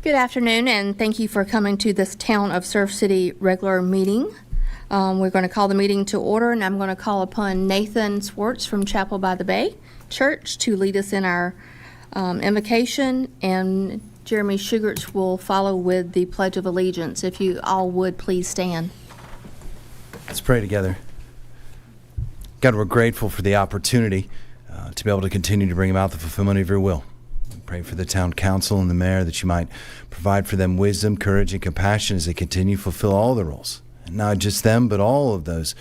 Good afternoon, and thank you for coming to this Town of Surf City regular meeting. We're going to call the meeting to order, and I'm going to call upon Nathan Swartz from Chapel by the Bay Church to lead us in our invocation, and Jeremy Shugarts will follow with the Pledge of Allegiance. If you all would, please stand. Let's pray together. God, we're grateful for the opportunity to be able to continue to bring about the fulfillment of your will. We pray for the town council and the mayor that you might provide for them wisdom, courage, and compassion as they continue to fulfill all the roles. And not just them, but all of those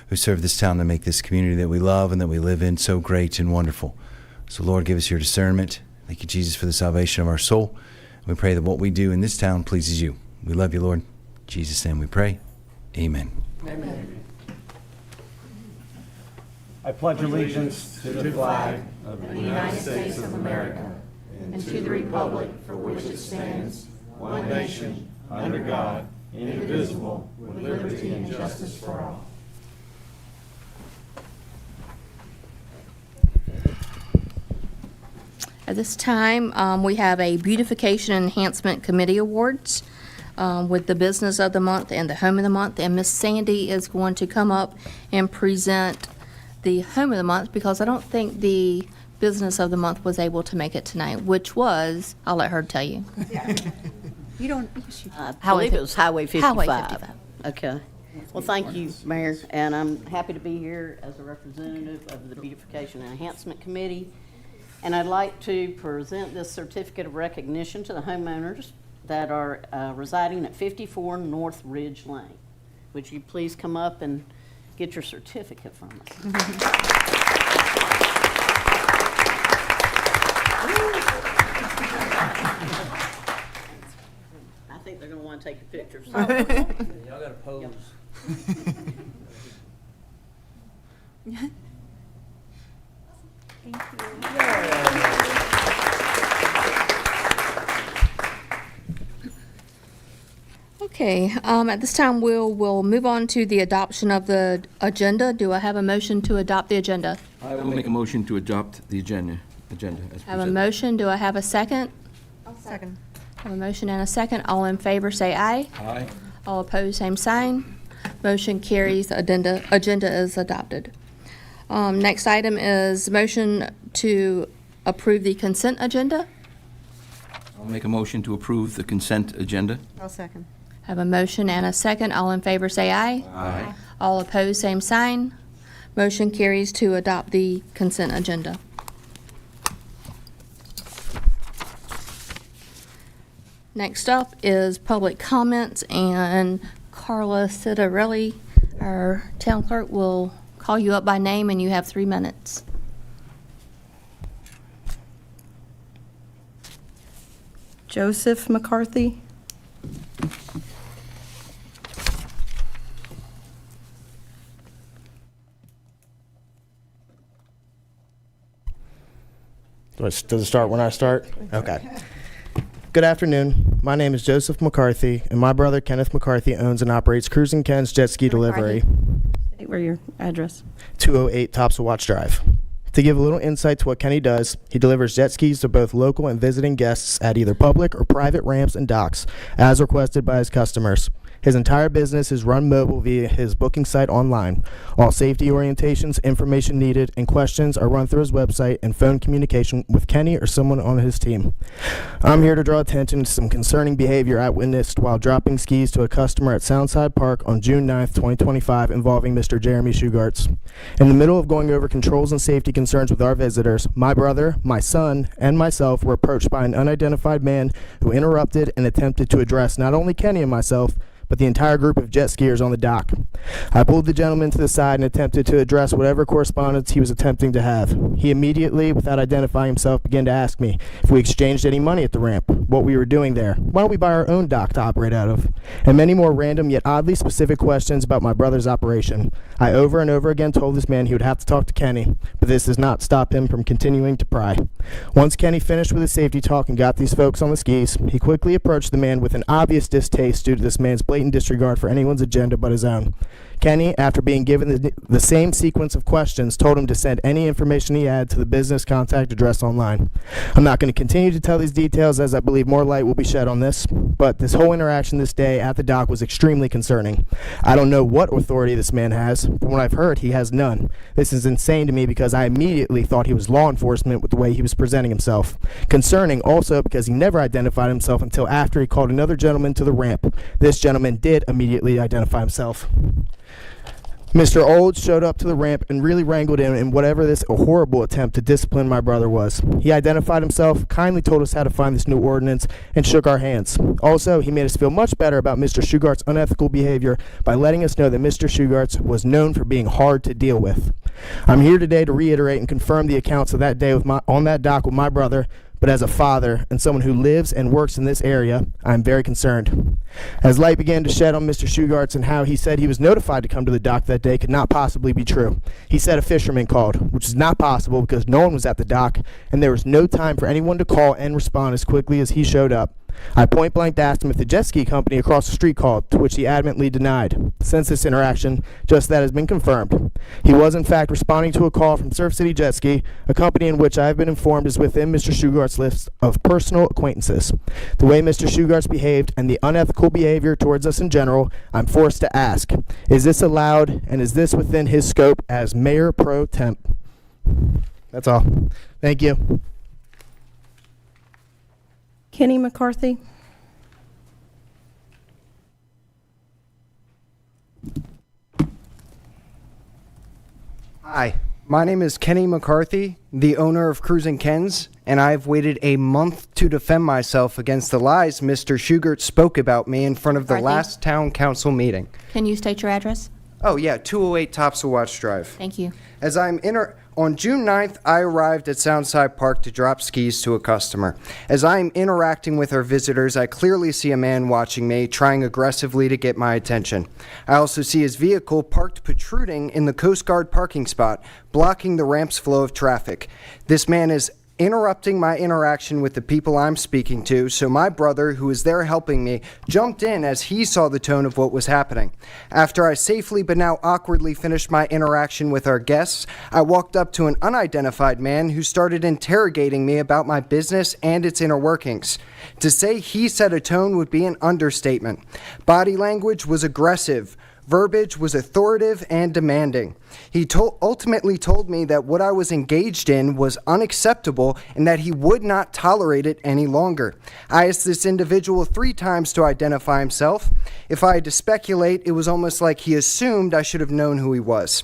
who serve this town to make this community that we love and that we live in so great and wonderful. So, Lord, give us your discernment. Thank you, Jesus, for the salvation of our soul. We pray that what we do in this town pleases you. We love you, Lord. In Jesus' name we pray. Amen. Amen. I pledge allegiance to the flag of the United States of America and to the republic for which it stands, one nation, under God, indivisible, with liberty and justice for all. At this time, we have a Beautification Enhancement Committee Awards with the Business of the Month and the Home of the Month, and Miss Sandy is going to come up and present the Home of the Month because I don't think the Business of the Month was able to make it tonight, which was, I'll let her tell you. You don't. I believe it was Highway 55. Highway 55. Okay. Well, thank you, Mayor, and I'm happy to be here as a representative of the Beautification and Enhancement Committee. And I'd like to present this certificate of recognition to the homeowners that are residing at 54 North Ridge Lane. Would you please come up and get your certificate from us? I think they're going to want to take your pictures. Y'all got to pose. Thank you. Okay, at this time, we'll move on to the adoption of the agenda. Do I have a motion to adopt the agenda? I will make a motion to adopt the agenda as I have a presented. motion. Do I have a second? I'll second. I have a motion and a second. All in favor, say aye. Aye. All opposed, same sign. Motion carries. The agenda is adopted. Next item is motion to approve the consent agenda. I'll make a motion to approve the consent agenda. I'll second. I have a motion and a second. All in favor, say aye. Aye. All opposed, same sign. Motion carries to adopt the consent agenda. Next up is public comments, and Carla Citarelli, our town clerk, will call you up by name, and you have 3 minutes. Joseph McCarthy. Does it start when I start? Okay. Good afternoon. My name is Joseph McCarthy, and my brother Kenneth McCarthy owns and operates Cruising Ken's Jet Ski Delivery, State where your address. 208 Topsail Watch Drive. To give a little insight to what Kenny does, he delivers jet skis to both local and visiting guests at either public or private ramps and docks, as requested by his customers. His entire business is run mobile via his booking site online. All safety orientations, information needed, and questions are run through his website and phone communication with Kenny or someone on his team. I'm here to draw attention to some concerning behavior I witnessed while dropping skis to a customer at Soundside Park on June 9th, 2025, involving Mr. Jeremy Shugarts. In the middle of going over controls and safety concerns with our visitors, my brother, my son, and myself were approached by an unidentified man who interrupted and attempted to address not only Kenny and myself, but the entire group of jet skiers on the dock. I pulled the gentleman to the side and attempted to address whatever correspondence he was attempting to have. He immediately, without identifying himself, began to ask me if we exchanged any money at the ramp, what we were doing there, why don't we buy our own dock to operate out of, and many more random yet oddly specific questions about my brother's operation. I over and over again told this man he would have to talk to Kenny, but this does not stop him from continuing to pry. Once Kenny finished with his safety talk and got these folks on the skis, he quickly approached the man with an obvious distaste due to this man's blatant blatant disregard for anyone's agenda but his own. Kenny, after being given the same sequence of questions, told him to send any information he had to the business contact address online. I'm not going to continue to tell these details as I believe more light will be shed on this, but this whole interaction this day at the dock was extremely concerning. I don't know what authority this man has. From what I've heard, he has none. This is insane to me because I immediately thought he was law enforcement with the way he was presenting himself. Concerning also because he never identified himself until after he called another gentleman to the ramp. This gentleman did immediately identify himself. Mr. Olds showed up to the ramp and really wrangled him in whatever this horrible attempt to discipline my brother was. He identified himself, kindly told us how to find this new ordinance, and shook our hands. Also, he made us feel much better about Mr. Shugarts' unethical behavior by letting us know that Mr. Shugarts was known for being hard to deal with. I'm here today to reiterate and confirm the accounts of that day on that dock with my brother, but as a father and someone who lives and works in this area, I am very concerned. As light began to shed on Mr. Shugarts and how he said he was notified to come to the dock that day could not possibly be true. He said a fisherman called, which is not possible because no one was at the dock and there was no time for anyone to call and respond as quickly as he showed up. I point blank asked him if the jet ski company across the street called, to which he adamantly denied. Since this interaction, just that has been confirmed. He was in fact responding to a call from Surf City Jet Ski, a company in which I have been informed is within Mr. Shugarts' list of personal acquaintances. The way Mr. Shugarts behaved and the unethical behavior towards us in general, I'm forced to ask, is this allowed and is this within his scope as Mayor Pro-Tem? That's all. Thank you. Kenny McCarthy. Hi, my name is Kenny McCarthy, the owner of Cruisin' Ken's, and I've waited a month to defend myself against the lies Mr. Shugarts spoke about me in front of the McCarthy? last town council meeting. Can you state your address? Oh yeah, 208 Topsail Watch Drive. Thank you. On June 9th, I arrived at Soundside Park to drop skis to a customer. As I am interacting with our visitors, I clearly see a man watching me, trying aggressively to get my attention. I also see his vehicle parked protruding in the Coast Guard parking spot, blocking the ramp's flow of traffic. This man is interrupting my interaction with the people I'm speaking to, so my brother, who was there helping me, jumped in as he saw the tone of what was happening. After I safely but now awkwardly finished my interaction with our guests, I walked up to an unidentified man who started interrogating me about my business and its inner workings. To say he set a tone would be an understatement. Body language was aggressive. Verbiage was authoritative and demanding. He ultimately told me that what I was engaged in was unacceptable and that he would not tolerate it any longer. I asked this individual 3 times to identify himself. If I had to speculate, it was almost like he assumed I should have known who he was.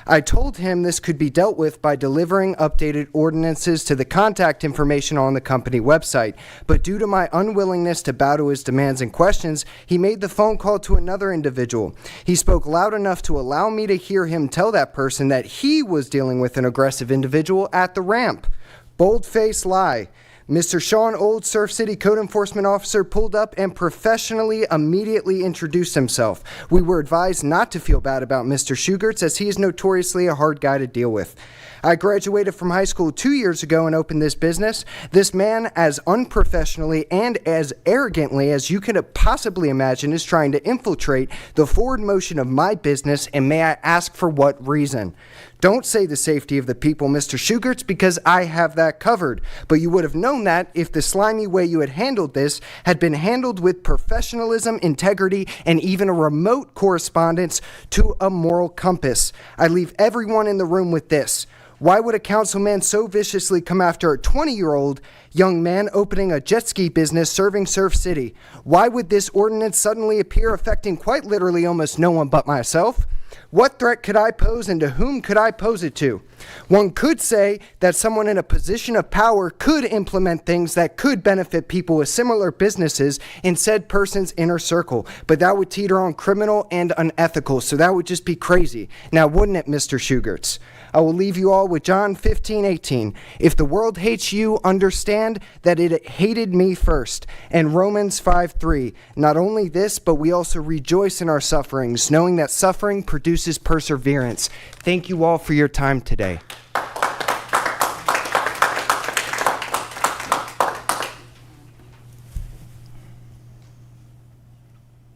I told him this could be dealt with by delivering updated ordinances to the contact information on the company website, but due to my unwillingness to bow to his demands and questions, he made the phone call to another individual. He spoke loud enough to allow me to hear him tell that person that he was dealing with an aggressive individual at the ramp. Bold-faced lie. Mr. Sean Old, Surf City Code Enforcement Officer, pulled up and professionally immediately introduced himself. We were advised not to feel bad about Mr. Shugarts, as he is notoriously a hard guy to deal with. I graduated from high school 2 years ago and opened this business. This man, as unprofessionally and as arrogantly as you could possibly imagine, is trying to infiltrate the forward motion of my business, and may I ask for what reason? Don't say the safety of the people, Mr. Shugarts, because I have that covered. But you would have known that if the slimy way you had handled this had been handled with professionalism, integrity, and even a remote correspondence to a moral compass. I leave everyone in the room with this. Why would a councilman so viciously come after a 20-year-old young man opening a jet ski business serving Surf City? Why would this ordinance suddenly appear affecting quite literally almost no one but myself? What threat could I pose, and to whom could I pose it to? One could say that someone in a position of power could implement things that could benefit people with similar businesses in said person's inner circle, but that would teeter on criminal and unethical, so that would just be crazy. Now, wouldn't it, Mr. Shugarts? I will leave you all with John 15:18. If the world hates you, understand that it hated me first. And Romans 5:3. Not only this, but we also rejoice in our sufferings, knowing that suffering produces perseverance. Thank you all for your time today.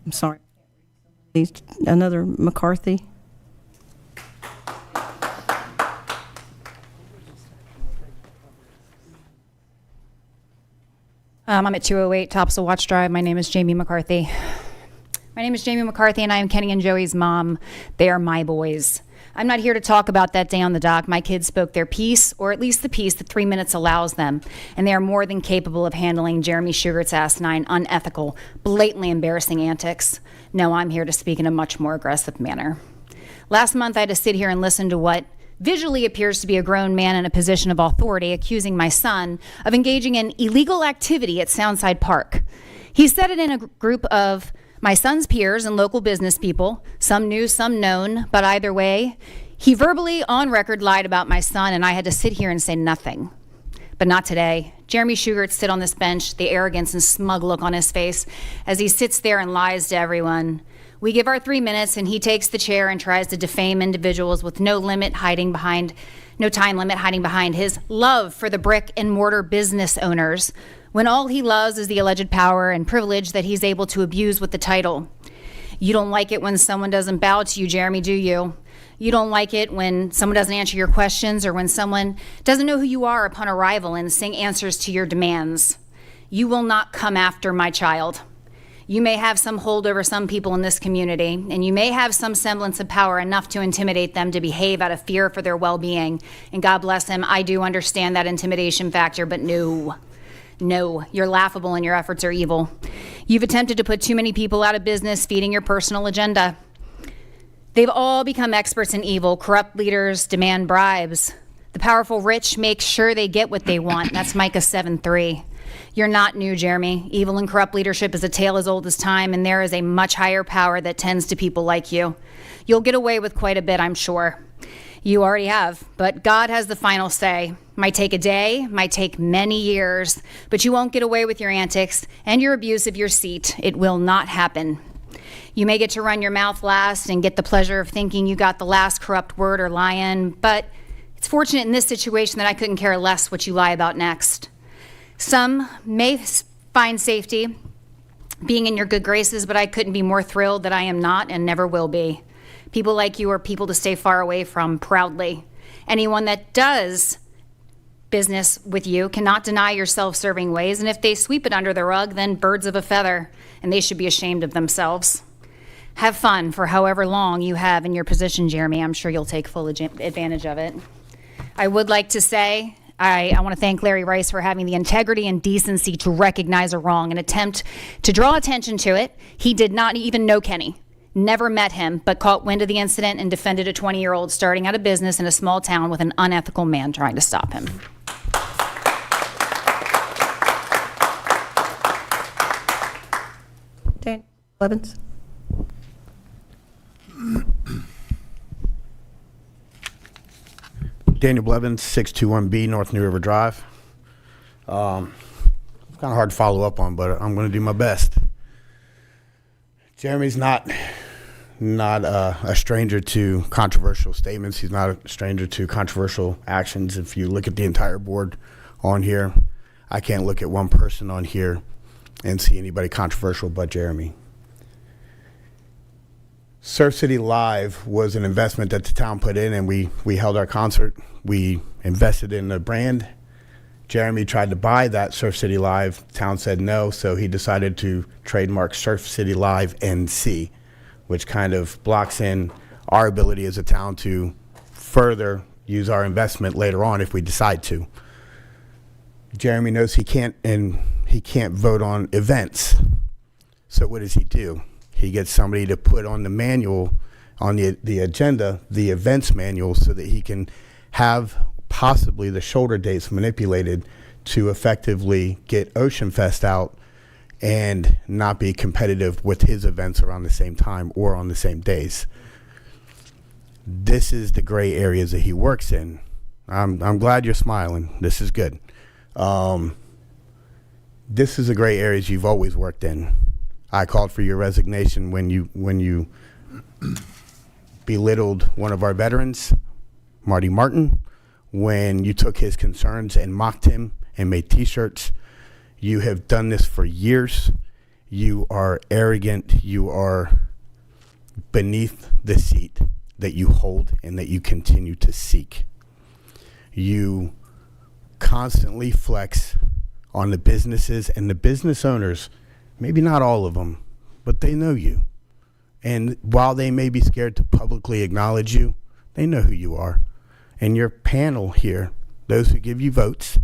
I'm sorry. Another McCarthy. I'm at 208 Topsail Watch Drive. My name is Jamie McCarthy. My name is Jamie McCarthy, and I am Kenny and Joey's mom. They are my boys. I'm not here to talk about that day on the dock. My kids spoke their piece, or at least the piece that 3 minutes allows them, and they are more than capable of handling Jeremy Shugarts' asinine, unethical, blatantly embarrassing antics. No, I'm here to speak in a much more aggressive manner. Last month, I had to sit here and listen to what visually appears to be a grown man in a position of authority accusing my son of engaging in illegal activity at Soundside Park. He said it in a group of my son's peers and local business people, some new, some known, but either way, he verbally on record lied about my son, and I had to sit here and say nothing. But not today. Jeremy Shugarts sit on this bench, the arrogance and smug look on his face as he sits there and lies to everyone. We give our 3 minutes, and he takes the chair and tries to defame individuals with no time limit hiding behind his love for the brick and mortar business owners, when all he loves is the alleged power and privilege that he's able to abuse with the title. You don't like it when someone doesn't bow to you, Jeremy, do you? You don't like it when someone doesn't answer your questions or when someone doesn't know who you are upon arrival and sing answers to your demands. You will not come after my child. You may have some hold over some people in this community, and you may have some semblance of power enough to intimidate them to behave out of fear for their well-being. And God bless him, I do understand that intimidation factor, but no, you're laughable and your efforts are evil. You've attempted to put too many people out of business feeding your personal agenda. They've all become experts in evil. Corrupt leaders demand bribes. The powerful rich make sure they get what they want. That's Micah 7:3. You're not new, Jeremy. Evil and corrupt leadership is a tale as old as time, and there is a much higher power that tends to people like you. You'll get away with quite a bit, I'm sure. You already have, but God has the final say. Might take a day, might take many years, but you won't get away with your antics and your abuse of your seat. It will not happen. You may get to run your mouth last and get the pleasure of thinking you got the last corrupt word or lie in, but it's fortunate in this situation that I couldn't care less what you lie about next. Some may find safety being in your good graces, but I couldn't be more thrilled that I am not and never will be. People like you are people to stay far away from proudly. Anyone that does business with you cannot deny your self-serving ways, and if they sweep it under the rug, then birds of a feather, and they should be ashamed of themselves. Have fun for however long you have in your position, Jeremy. I'm sure you'll take full advantage of it. I would like to say I want to thank Larry Rice for having the integrity and decency to recognize a wrong and attempt to draw attention to it. He did not even know Kenny, never met him, but caught wind of the incident and defended a 20-year-old starting out a business in a small town with an unethical man trying to stop him. Dan Blevins. Daniel Blevins, 621B North New River Drive. Kind of hard to follow up on, but I'm going to do my best. Jeremy's not a stranger to controversial statements. He's not a stranger to controversial actions. If you look at the entire board on here, I can't look at one person on here and see anybody controversial but Jeremy. Surf City Live was an investment that the town put in, and we held our concert. We invested in the brand. Jeremy tried to buy that Surf City Live. Town said no, so he decided to trademark Surf City Live NC, which kind of blocks in our ability as a town to further use our investment later on if we decide to. Jeremy knows he can't vote on events. So what does he do? He gets somebody to put on the manual, on the agenda, the events manual, so that he can have possibly the shoulder dates manipulated to effectively get Ocean Fest out and not be competitive with his events around the same time or on the same days. This is the gray areas that he works in. I'm glad you're smiling. This is good. This is the gray areas you've always worked in. I called for your resignation when you belittled one of our veterans, Marty Martin, when you took his concerns and mocked him and made T-shirts. You have done this for years. You are arrogant. You are beneath the seat that you hold and that you continue to seek. You constantly flex on the businesses and the business owners, maybe not all of them, but they know you. And while they may be scared to publicly acknowledge you, they know who you are. And your panel here, those who give you votes,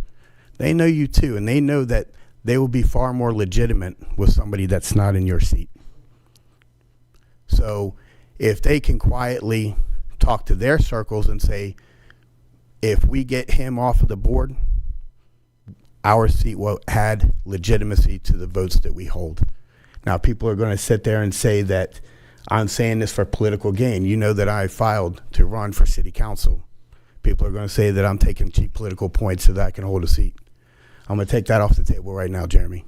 they know you too, and they know that they will be far more legitimate with somebody that's not in your seat. So if they can quietly talk to their circles and say, if we get him off of the board, our seat will add legitimacy to the votes that we hold. Now, people are going to sit there and say that I'm saying this for political gain. You know that I filed to run for city council. People are going to say that I'm taking cheap political points so that I can hold a seat. I'm going to take that off the table right now, Jeremy.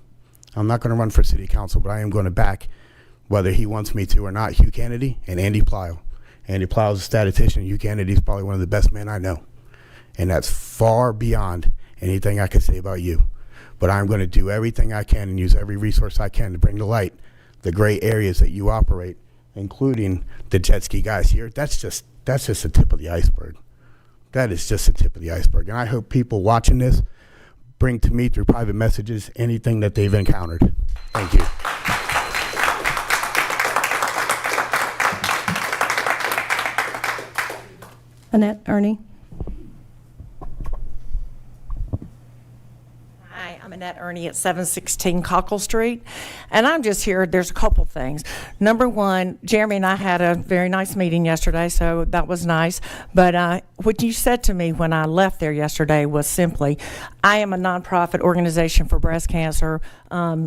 I'm not going to run for city council, but I am going to back, whether he wants me to or not, Hugh Cannady and Andy Plow. Andy Plow is a statistician. Hugh Cannady is probably one of the best men I know. And that's far beyond anything I could say about you. But I'm going to do everything I can and use every resource I can to bring to light the gray areas that you operate, including the jet ski guys here. That's just the tip of the iceberg. That is just the tip of the iceberg. And I hope people watching this bring to me through private messages anything that they've encountered. Thank you. Annette Ernie. Hi, I'm Annette Ernie at 716 Cockle Street, and I'm just here. There's a couple things. Number one, Jeremy and I had a very nice meeting yesterday, so that was nice. But what you said to me when I left there yesterday was simply, I am a nonprofit organization for breast cancer.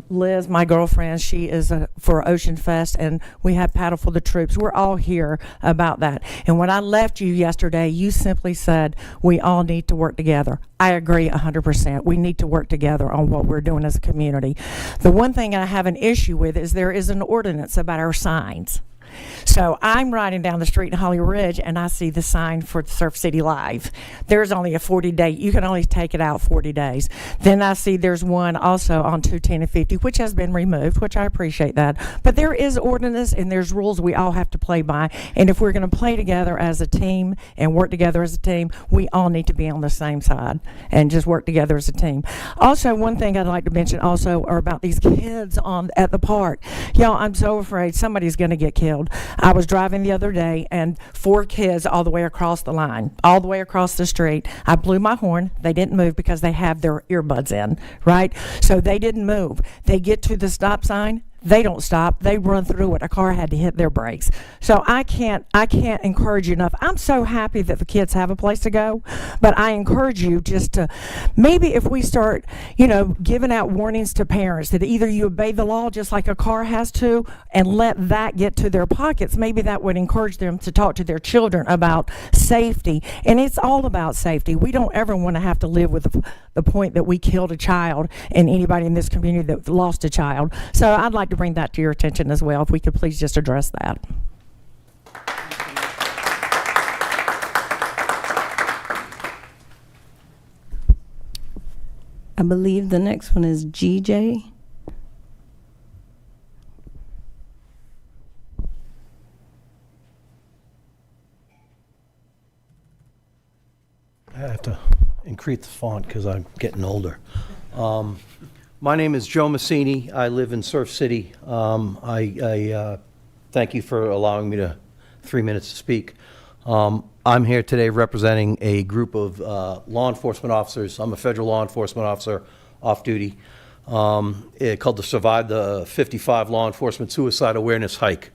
Liz, my girlfriend, she is for Ocean Fest, and we have Paddle for the Troops. We're all here about that. And when I left you yesterday, you simply said, we all need to work together. I agree 100%. We need to work together on what we're doing as a community. The one thing I have an issue with is there is an ordinance about our signs. So I'm riding down the street in Holly Ridge and I see the sign for Surf City Live. There's only a 40-day, you can only take it out 40 days. Then I see there's one also on 210 and 50, which has been removed, which I appreciate that. But there is ordinance and there's rules we all have to play by. And if we're going to play together as a team and work together as a team, we all need to be on the same side and just work together as a team. Also, one thing I'd like to mention also are about these kids at the park. Y'all, I'm so afraid somebody's going to get killed. I was driving the other day and 4 kids all the way across the line, all the way across the street. I blew my horn. They didn't move because they have their earbuds in, right? So they didn't move. They get to the stop sign. They don't stop. They run through it. A car had to hit their brakes. So I can't encourage you enough. I'm so happy that the kids have a place to go, but I encourage you just to, maybe if we start, giving out warnings to parents that either you obey the law just like a car has to and let that get to their pockets, maybe that would encourage them to talk to their children about safety. And it's all about safety. We don't ever want to have to live with the point that we killed a child and anybody in this community that lost a child. So I'd like to bring that to your attention as well, if we could please just address that. I believe the next one is GJ. I have to increase the font because I'm getting older. My name is Joe Massini. I live in Surf City. I thank you for allowing me 3 minutes to speak. I'm here today representing a group of law enforcement officers. I'm a federal law enforcement officer off duty, called the Survive the 55 Law Enforcement Suicide Awareness Hike.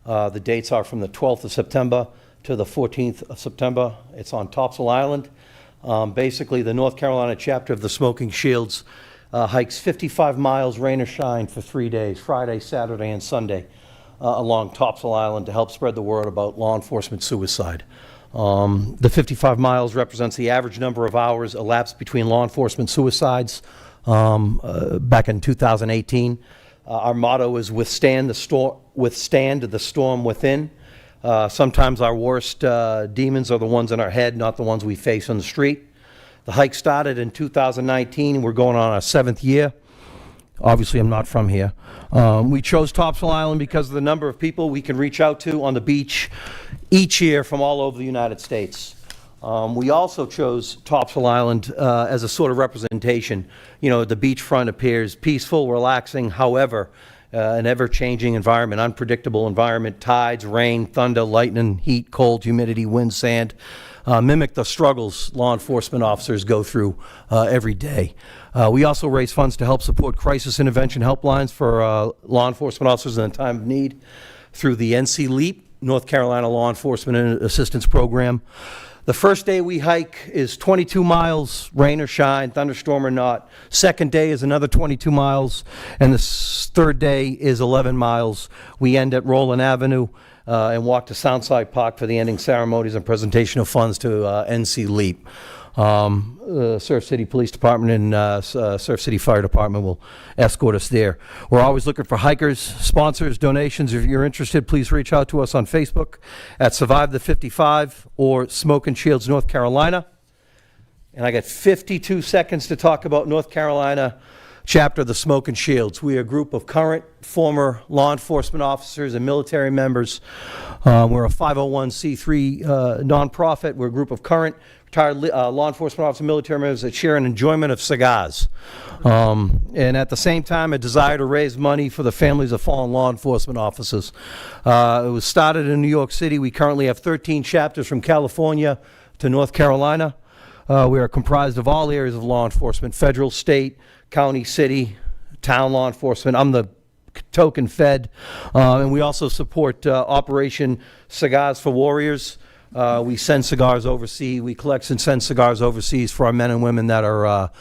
The dates are from the 12th of September to the 14th of September. It's on Topsail Island. Basically, the North Carolina chapter of the Smoking Shields hikes 55 miles, rain or shine, for 3 days, Friday, Saturday, and Sunday, along Topsail Island to help spread the word about law enforcement suicide. The 55 miles represents the average number of hours elapsed between law enforcement suicides back in 2018. Our motto is withstand the storm within. Sometimes our worst demons are the ones in our head, not the ones we face on the street. The hike started in 2019. We're going on our 7th year. Obviously, I'm not from here. We chose Topsail Island because of the number of people we can reach out to on the beach each year from all over the United States. We also chose Topsail Island as a sort of representation. You know, the beachfront appears peaceful, relaxing, however, an ever-changing environment, unpredictable environment, tides, rain, thunder, lightning, heat, cold, humidity, wind, sand, mimic the struggles law enforcement officers go through every day. We also raise funds to help support crisis intervention helplines for law enforcement officers in a time of need through the NC LEAP, North Carolina Law Enforcement Assistance Program. The first day we hike is 22 miles, rain or shine, thunderstorm or not. Second day is another 22 miles, and the third day is 11 miles. We end at Roland Avenue and walk to Soundside Park for the ending ceremonies and presentation of funds to NC LEAP. Surf City Police Department and Surf City Fire Department will escort us there. We're always looking for hikers, sponsors, donations. If you're interested, please reach out to us on Facebook at Survive the 55 or Smoke and Shields, North Carolina. And I got 52 seconds to talk about North Carolina chapter of the Smoke and Shields. We are a group of current, former law enforcement officers and military members. We're a 501c3 nonprofit. We're a group of current, retired law enforcement officers and military members that share an enjoyment of cigars. And at the same time, a desire to raise money for the families of fallen law enforcement officers. It was started in New York City. We currently have 13 chapters from California to North Carolina. We are comprised of all areas of law enforcement: federal, state, county, city, town law enforcement. I'm the token fed. And we also support Operation Cigars for Warriors. We send cigars overseas. We collect and send cigars overseas for our men and women that are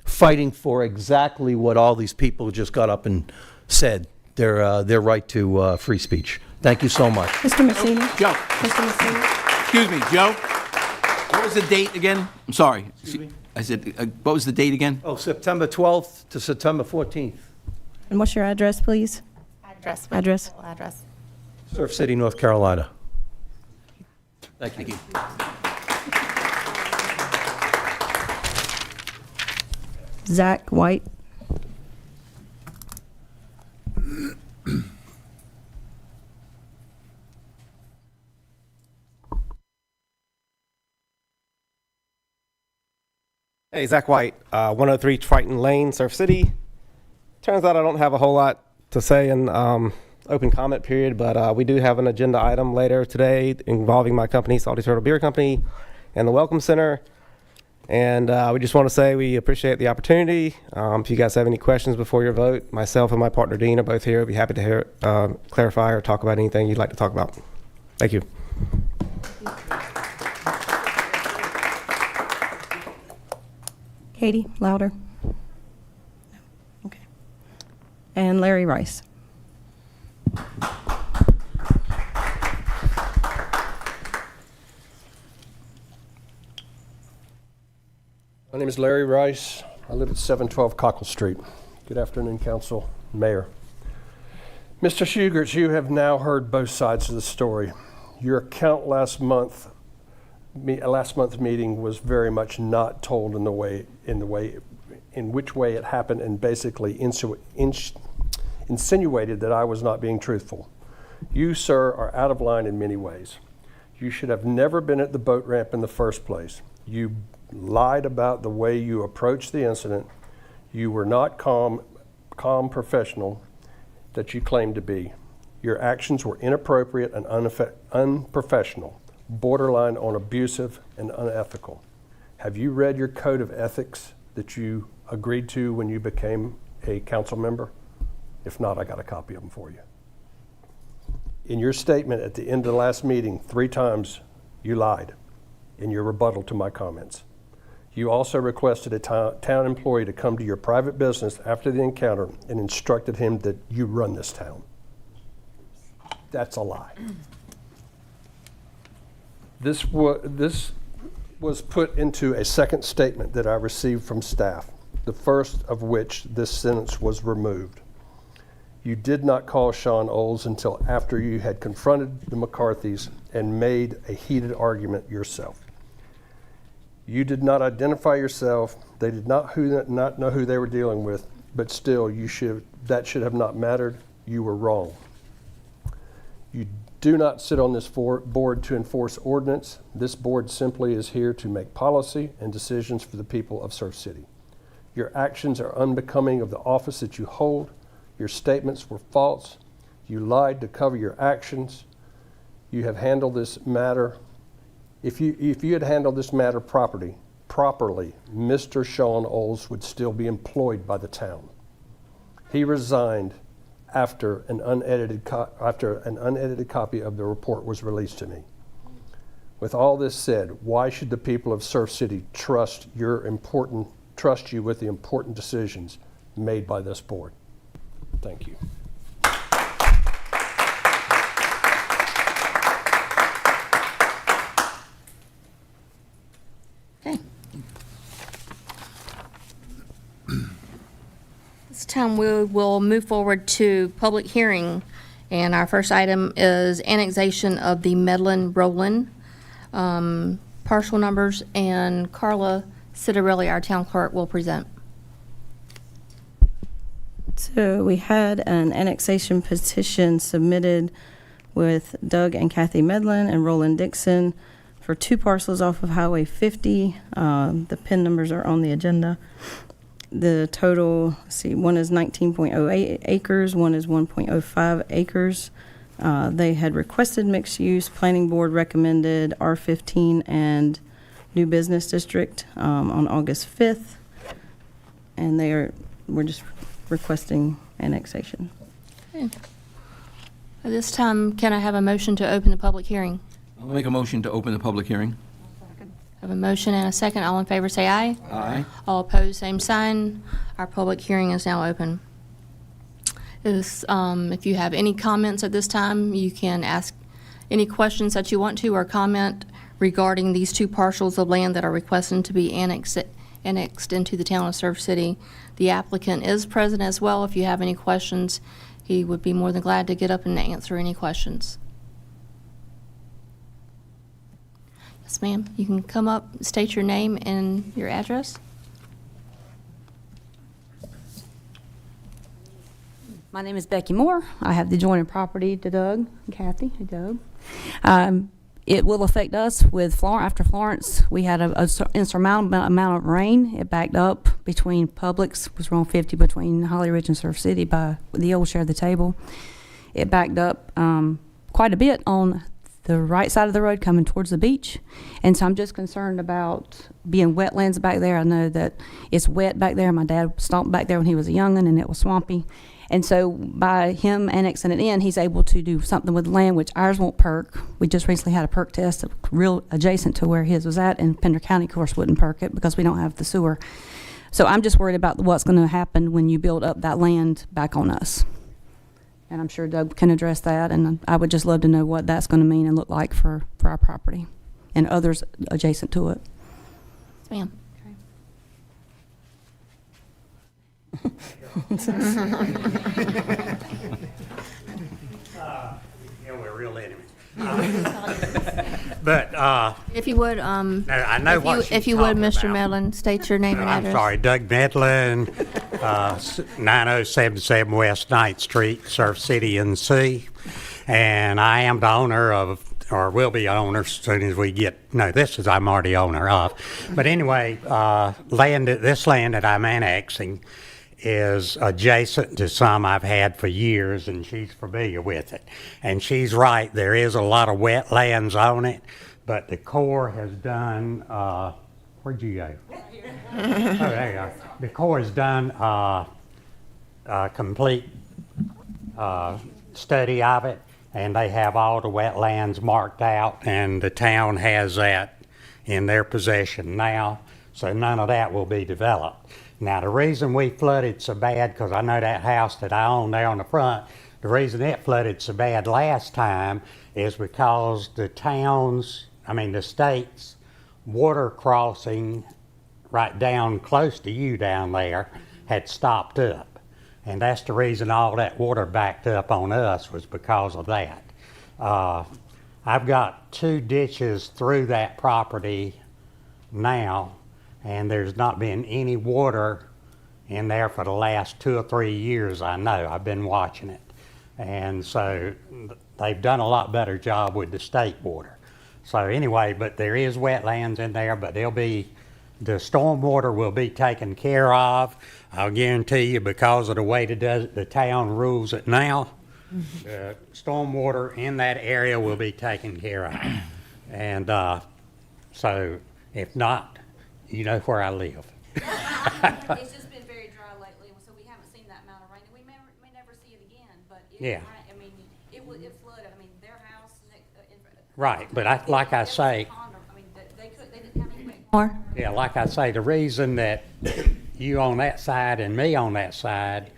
fighting for exactly what all these people just got up and said, their right to free speech. Thank you so much. Mr. Messina? Joe, Mr. Messina? excuse me, Joe. What was the date again? I'm sorry. I said, what was the date again? Oh, September 12th to September 14th. And what's your address, please? Address. Surf City, North Carolina. Thank you. Zach White. Hey, Zach White, 103 Triton Lane, Surf City. Turns out I don't have a whole lot to say in open comment period, but we do have an agenda item later today involving my company, Salty Turtle Beer Company, and the Welcome Center. And we just want to say we appreciate the opportunity. If you guys have any questions before your vote, myself and my partner Dean are both here. We'd be happy to hear, clarify or talk about anything you'd like to talk about. Thank you. Katie, louder. Okay. And Larry Rice. My name is Larry Rice. I live at 712 Cockle Street. Good afternoon, Council, Mayor. Mr. Shugarts, you have now heard both sides of the story. Your account last month's meeting was very much not told in which way it happened, and basically insinuated that I was not being truthful. You, sir, are out of line in many ways. You should have never been at the boat ramp in the first place. You lied about the way you approached the incident. You were not calm professional that you claimed to be. Your actions were inappropriate and unprofessional, borderline on abusive and unethical. Have you read your code of ethics that you agreed to when you became a council member? If not, I got a copy of them for you. In your statement at the end of the last meeting, 3 times you lied in your rebuttal to my comments. You also requested a town employee to come to your private business after the encounter and instructed him that you run this town. That's a lie. This was put into a second statement that I received from staff, the first of which this sentence was removed. You did not call Sean Olds until after you had confronted the McCarthys and made a heated argument yourself. You did not identify yourself. They did not know who they were dealing with. but still, that should have not mattered. You were wrong. You do not sit on this board to enforce ordinance. This board simply is here to make policy and decisions for the people of Surf City. Your actions are unbecoming of the office that you hold. Your statements were false. You lied to cover your actions. You have handled this matter. If you had handled this matter properly, Mr. Sean Oles would still be employed by the town. He resigned after an unedited copy of the report was released to me. With all this said, why should the people of Surf City trust you with the important decisions made by this board? Thank you. Okay. This time we will move forward to public hearing, and our first item is annexation of the Medlin-Roland parcel numbers, and Carla Citarelli, our town clerk, will present. So we had an annexation petition submitted with Doug and Kathy Medlin and Roland Dixon for 2 parcels off of Highway 50. The PIN numbers are on the agenda. The total, one is 19.08 acres, one is 1.05 acres. They had requested mixed use. Planning board recommended R15 and new business district on August 5th. And we're just requesting annexation. Okay. At this time, can I have a motion to open the public hearing? I'll make a motion to open the public hearing. I have a motion and a second. All in favor say aye. Aye. All opposed, same sign. Our public hearing is now open. If you have any comments at this time, you can ask any questions that you want to or comment regarding these 2 parcels of land that are requesting to be annexed into the town of Surf City. The applicant is present as well. If you have any questions, he would be more than glad to get up and answer any questions. Yes, ma'am. You can come up, state your name and your address. My name is Becky Moore. I have the adjoining property to Doug and Kathy. Hey, Doug. It will affect us with Florence. After Florence, we had an insurmountable amount of rain. It backed up between Publix, was around 50 between Hawley Ridge and Surf City by the old share of the table. It backed up quite a bit on the right side of the road coming towards the beach. And so I'm just concerned about being wetlands back there. I know that it's wet back there. My dad stomped back there when he was a youngin' and it was swampy. And so by him annexing it in, he's able to do something with land, which ours won't perk. We just recently had a perk test real adjacent to where his was at, and Pender County, of course, wouldn't perk it because we don't have the sewer. So I'm just worried about what's going to happen when you build up that land back on us. And I'm sure Doug can address that, and I would just love to know what that's going to mean and look like for our property and others adjacent to it. Yes, ma'am. Yeah, we're real enemies. But if you would, I know if you would, Mr. Medlin, state your name and I'm address. sorry, Doug Medlin, 9077 West 9th Street, Surf City, NC. And I am the owner of, or will be owner as soon as we get, no, I'm already owner of. But anyway, this land that I'm annexing is adjacent to some I've had for years, and she's familiar with it. And she's right, there is a lot of wetlands on it, but the Corps has done, where'd you go? Oh, there you are. The Corps has done a complete study of it, and they have all the wetlands marked out, and the town has that in their possession now, so none of that will be developed. Now, the reason we flooded so bad, because I know that house that I own there on the front, the reason it flooded so bad last time is because the state's water crossing right down close to you down there had stopped up. And that's the reason all that water backed up on us, was because of that. I've got 2 ditches through that property now, and there's not been any water in there for the last 2 or 3 years. I know, I've been watching it. And so they've done a lot better job with the state water. So anyway, but there is wetlands in there, but the stormwater will be taken care of. I'll guarantee you, because of the way the town rules it now, the stormwater in that area will be taken care of. And so if not, you know where I live. It's just been very dry lately, so we haven't seen that amount of rain. We may never see it again, but Yeah. I mean, it flooded. I mean, their house. Right, but like I say, They didn't have any more. yeah, like I say, the reason that you on that side and me on that side,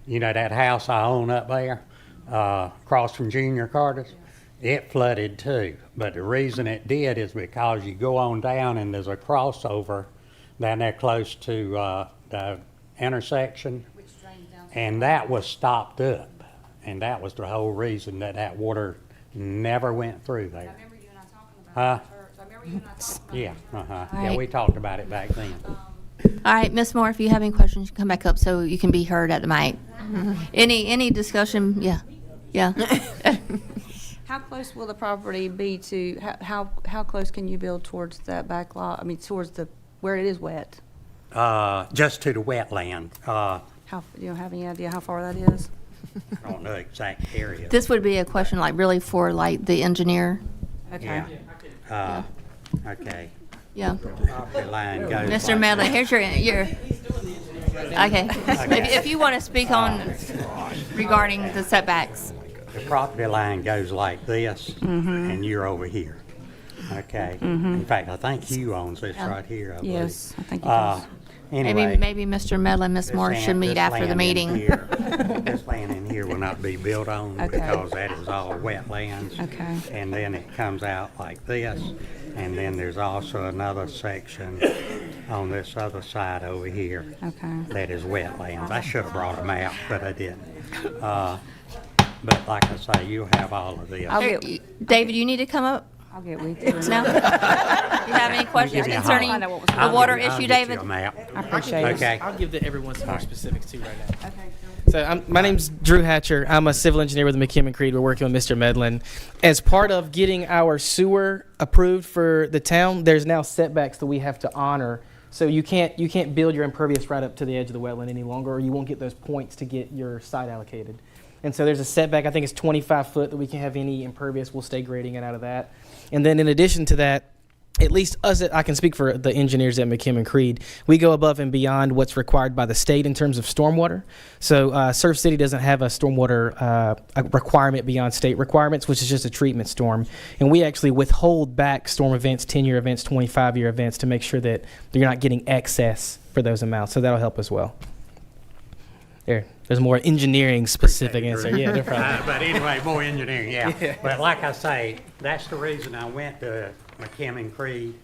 you know, that house I own up there, across from Junior Carter's, it flooded too. But the reason it did is because you go on down and there's a crossover down there close to the intersection, and that was stopped up. And that was the whole reason that water never went through there. I remember you and I talking about it. Yeah, All yeah, right. we talked about it back then. All right, Ms. Moore, if you have any questions, come back up so you can be heard at the mic. Any discussion? Yeah, yeah. How close will the property be to, how close can you build towards that back lot? I mean, towards where it is wet? Just to the wetland. You don't have any idea how far that is? I don't know the exact area. This would be a question like really for like the engineer. Okay. Yeah. Okay. Yeah. Property line goes Mr. like Medley, this. here's your, okay. If you want to speak on regarding the setbacks. The property line goes like this, and you're over here. Okay. In fact, I think Hugh owns this right here. I believe. Yes, I think he does. Anyway, Maybe Mr. Medley and Ms. Moore should meet after the meeting. This land in here will not be built on because that is all wetlands. Okay. And then it comes out like this, and then there's also another section on this other side over here. Okay. That is wetlands. I should have brought a map, but I didn't. But like I say, you have all of this. David, you need to come up. I'll get with you. No? You have any questions give you a concerning holler. the water I'll issue, get you David? a map. I appreciate it. Okay. I'll give everyone some more specifics too right now. Okay. So my name's Drew Hatcher. I'm a civil engineer with McKim and Creed. We're working with Mr. Medlin. As part of getting our sewer approved for the town, there's now setbacks that we have to honor. So you can't build your impervious right up to the edge of the wetland any longer, or you won't get those points to get your site allocated. And so there's a setback, I think it's 25 foot that we can have any impervious. We'll stay grading it out of that. And then in addition to that, at least us, I can speak for the engineers at McKim and Creed, we go above and beyond what's required by the state in terms of stormwater. So Surf City doesn't have a stormwater a requirement beyond state requirements, which is just a treatment storm. And we actually withhold back storm events, 10-year events, 25-year events to make sure that you're not getting excess for those amounts. So that'll help as well. There's more engineering specific answer. Yeah, no problem. But anyway, more engineering, yeah. But like I say, that's the reason I went to McKim and Creed,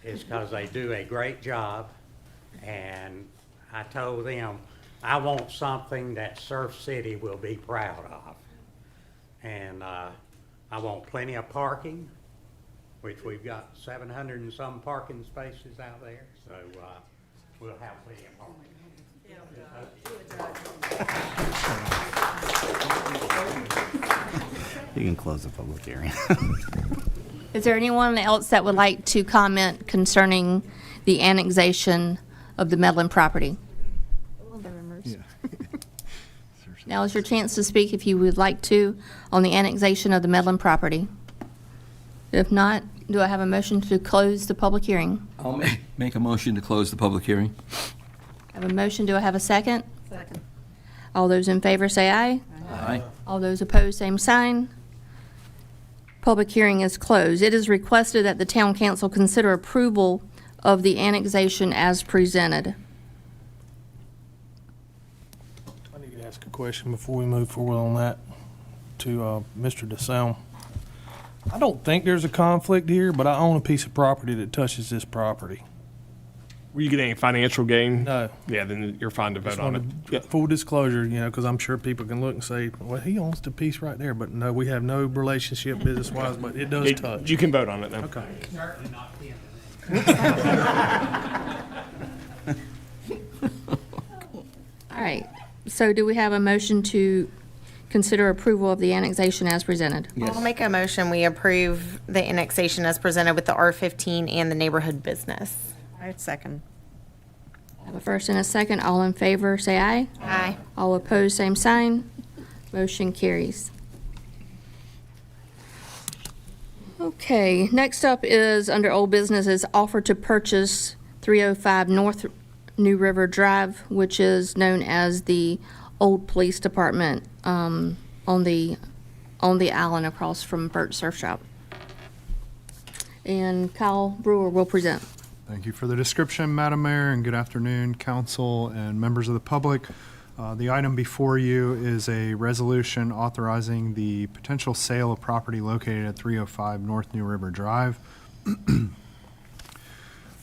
is because they do a great job. And I told them, I want something that Surf City will be proud of. And I want plenty of parking, which we've got 700 and some parking spaces out there. So we'll have plenty of parking. You can close the public hearing. Is there anyone else that would like to comment concerning the annexation of the Medlin property? Now is your chance to speak if you would like to on the annexation of the Medlin property. If not, do I have a motion to close the public hearing? I'll make a motion to close the public hearing. I have a motion. Do I have a second? Second. All those in favor say aye. Aye. All those opposed, same sign. Public hearing is closed. It is requested that the town council consider approval of the annexation as presented. I need to ask a question before we move forward on that to Mr. DeSalm. I don't think there's a conflict here, but I own a piece of property that touches this property. Were you getting any financial gain? No. Yeah, then you're fine to vote Just on it. wanted to get full disclosure, because I'm sure people can look and say, well, he owns the piece right there, but no, we have no relationship business-wise, but it does touch. You can vote on it then. Okay. Certainly not All right, so do we have a motion to consider approval of the annexation as presented? I'll make a motion, we approve the annexation as presented with the R15 and the neighborhood business. I second. I have a first and a second. All in favor, say aye. Aye. All opposed, same sign. Motion carries. Okay, next up is, under old business, is offer to purchase 305 North New River Drive, which is known as the old police department, on the island across from Burt Surf Shop. And Kyle Brewer will present. Thank you for the description, Madam Mayor, and good afternoon, council and members of the public. The item before you is a resolution authorizing the potential sale of property located at 305 North New River Drive.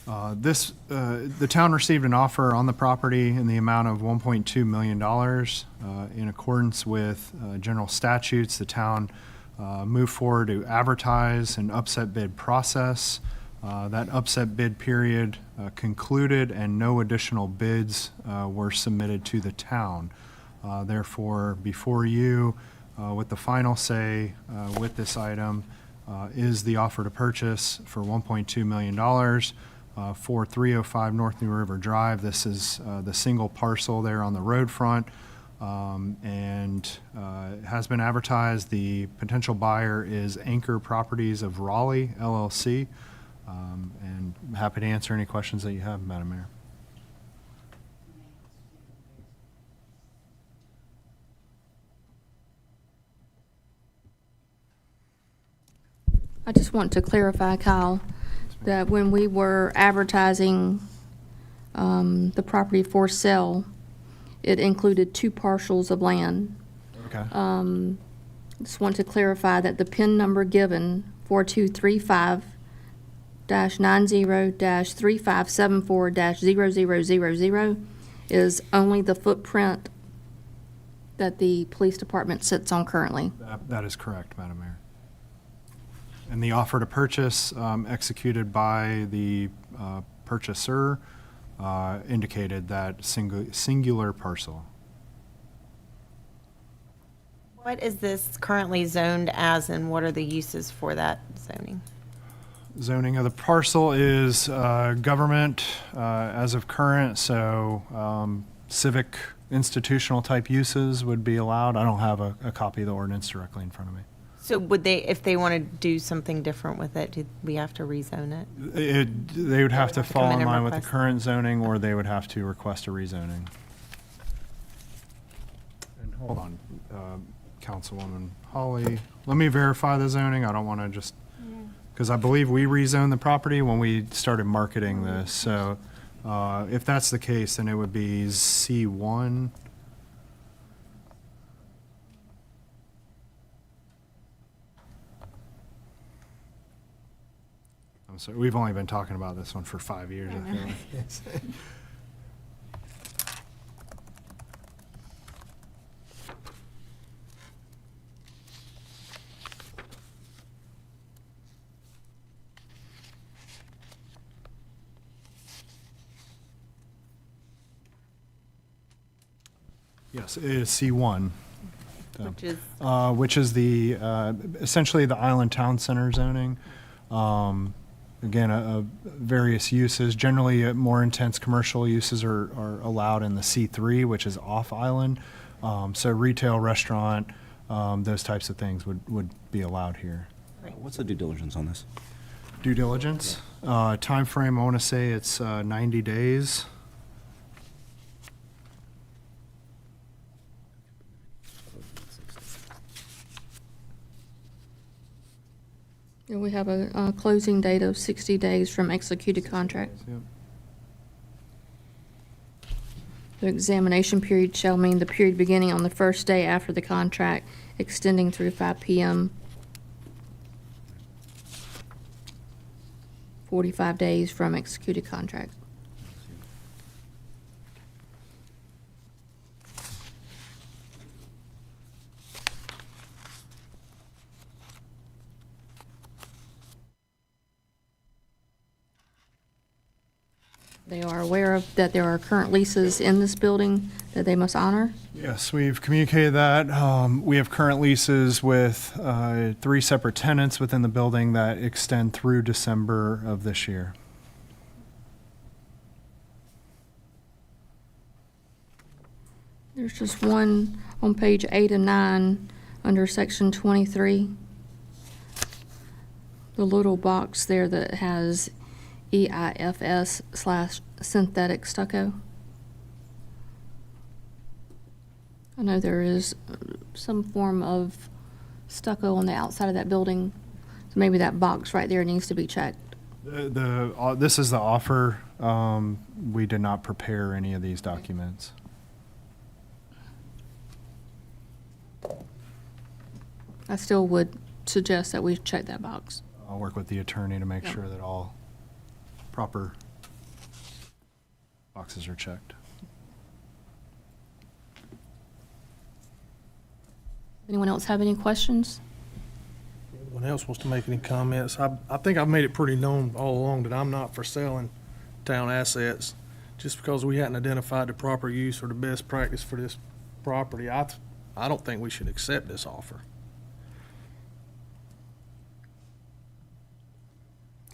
The town received an offer on the property in the amount of $1.2 million. In accordance with general statutes, the town moved forward to advertise an upset bid process. That upset bid period concluded and no additional bids were submitted to the town. Therefore, before you, with the final say with this item, is the offer to purchase for $1.2 million for 305 North New River Drive. This is the single parcel there on the road front, and has been advertised. The potential buyer is Anchor Properties of Raleigh, LLC. And I'm happy to answer any questions that you have, Madam Mayor. I just want to clarify, Kyle, that when we were advertising the property for sale, it included 2 parcels of land. Okay. Just want to clarify that the PIN number given, 4235-90-3574-0000, is only the footprint that the police department sits on currently. That is correct, Madam Mayor. And the offer to purchase executed by the purchaser indicated that singular parcel. What is this currently zoned as, and what are the uses for that zoning? Zoning of the parcel is government as of current, so civic institutional type uses would be allowed. I don't have a copy of the ordinance directly in front of me. So would they, if they want to do something different with it, do we have to rezone it? They would have to come fall in in and line with the request- current zoning, or they would have to request a rezoning. And hold on, Councilwoman Hawley, let me verify the zoning. I don't want to just, because I believe we rezoned the property when we started marketing this. So if that's the case, then it would be C1. I'm sorry, we've only been talking about this one for 5 years, I feel like. Yes, it is C1. Which is the, essentially the Island Town Center zoning. Again, various uses. Generally, more intense commercial uses are allowed in the C3, which is off-island. So retail, restaurant, those types of things would be allowed here. What's the due diligence on this? Due diligence? Timeframe, I want to say it's 90 days. And we have a closing date of 60 days from executed contract. Yep. The examination period shall mean the period beginning on the first day after the contract, extending through 5 p.m. 45 days from executed contract. They are aware of that there are current leases in this building that they must honor. Yes, we've communicated that. We have current leases with 3 separate tenants within the building that extend through December of this year. There's just one on page 8 and 9 under section 23. The little box there that has EIFS/synthetic stucco. I know there is some form of stucco on the outside of that building, so maybe that box right there needs to be checked. This is the offer. We did not prepare any of these documents. I still would suggest that we check that box. I'll work with the attorney to make sure that all proper boxes are checked. Anyone else have any questions? Anyone else wants to make any comments? I think I've made it pretty known all along that I'm not for selling town assets. Just because we hadn't identified the proper use or the best practice for this property, I don't think we should accept this offer.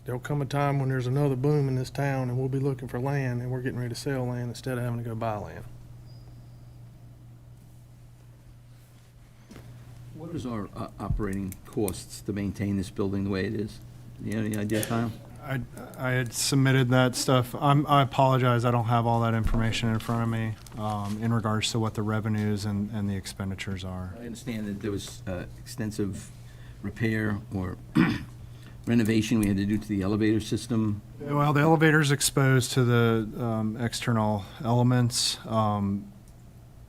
There'll come a time when there's another boom in this town and we'll be looking for land and we're getting ready to sell land instead of having to go buy land. What is our operating costs to maintain this building the way it is? You have any idea, Kyle? I had submitted that stuff. I apologize, I don't have all that information in front of me in regards to what the revenues and the expenditures are. I understand that there was extensive repair or renovation we had to do to the elevator system. Well, the elevator's exposed to the external elements.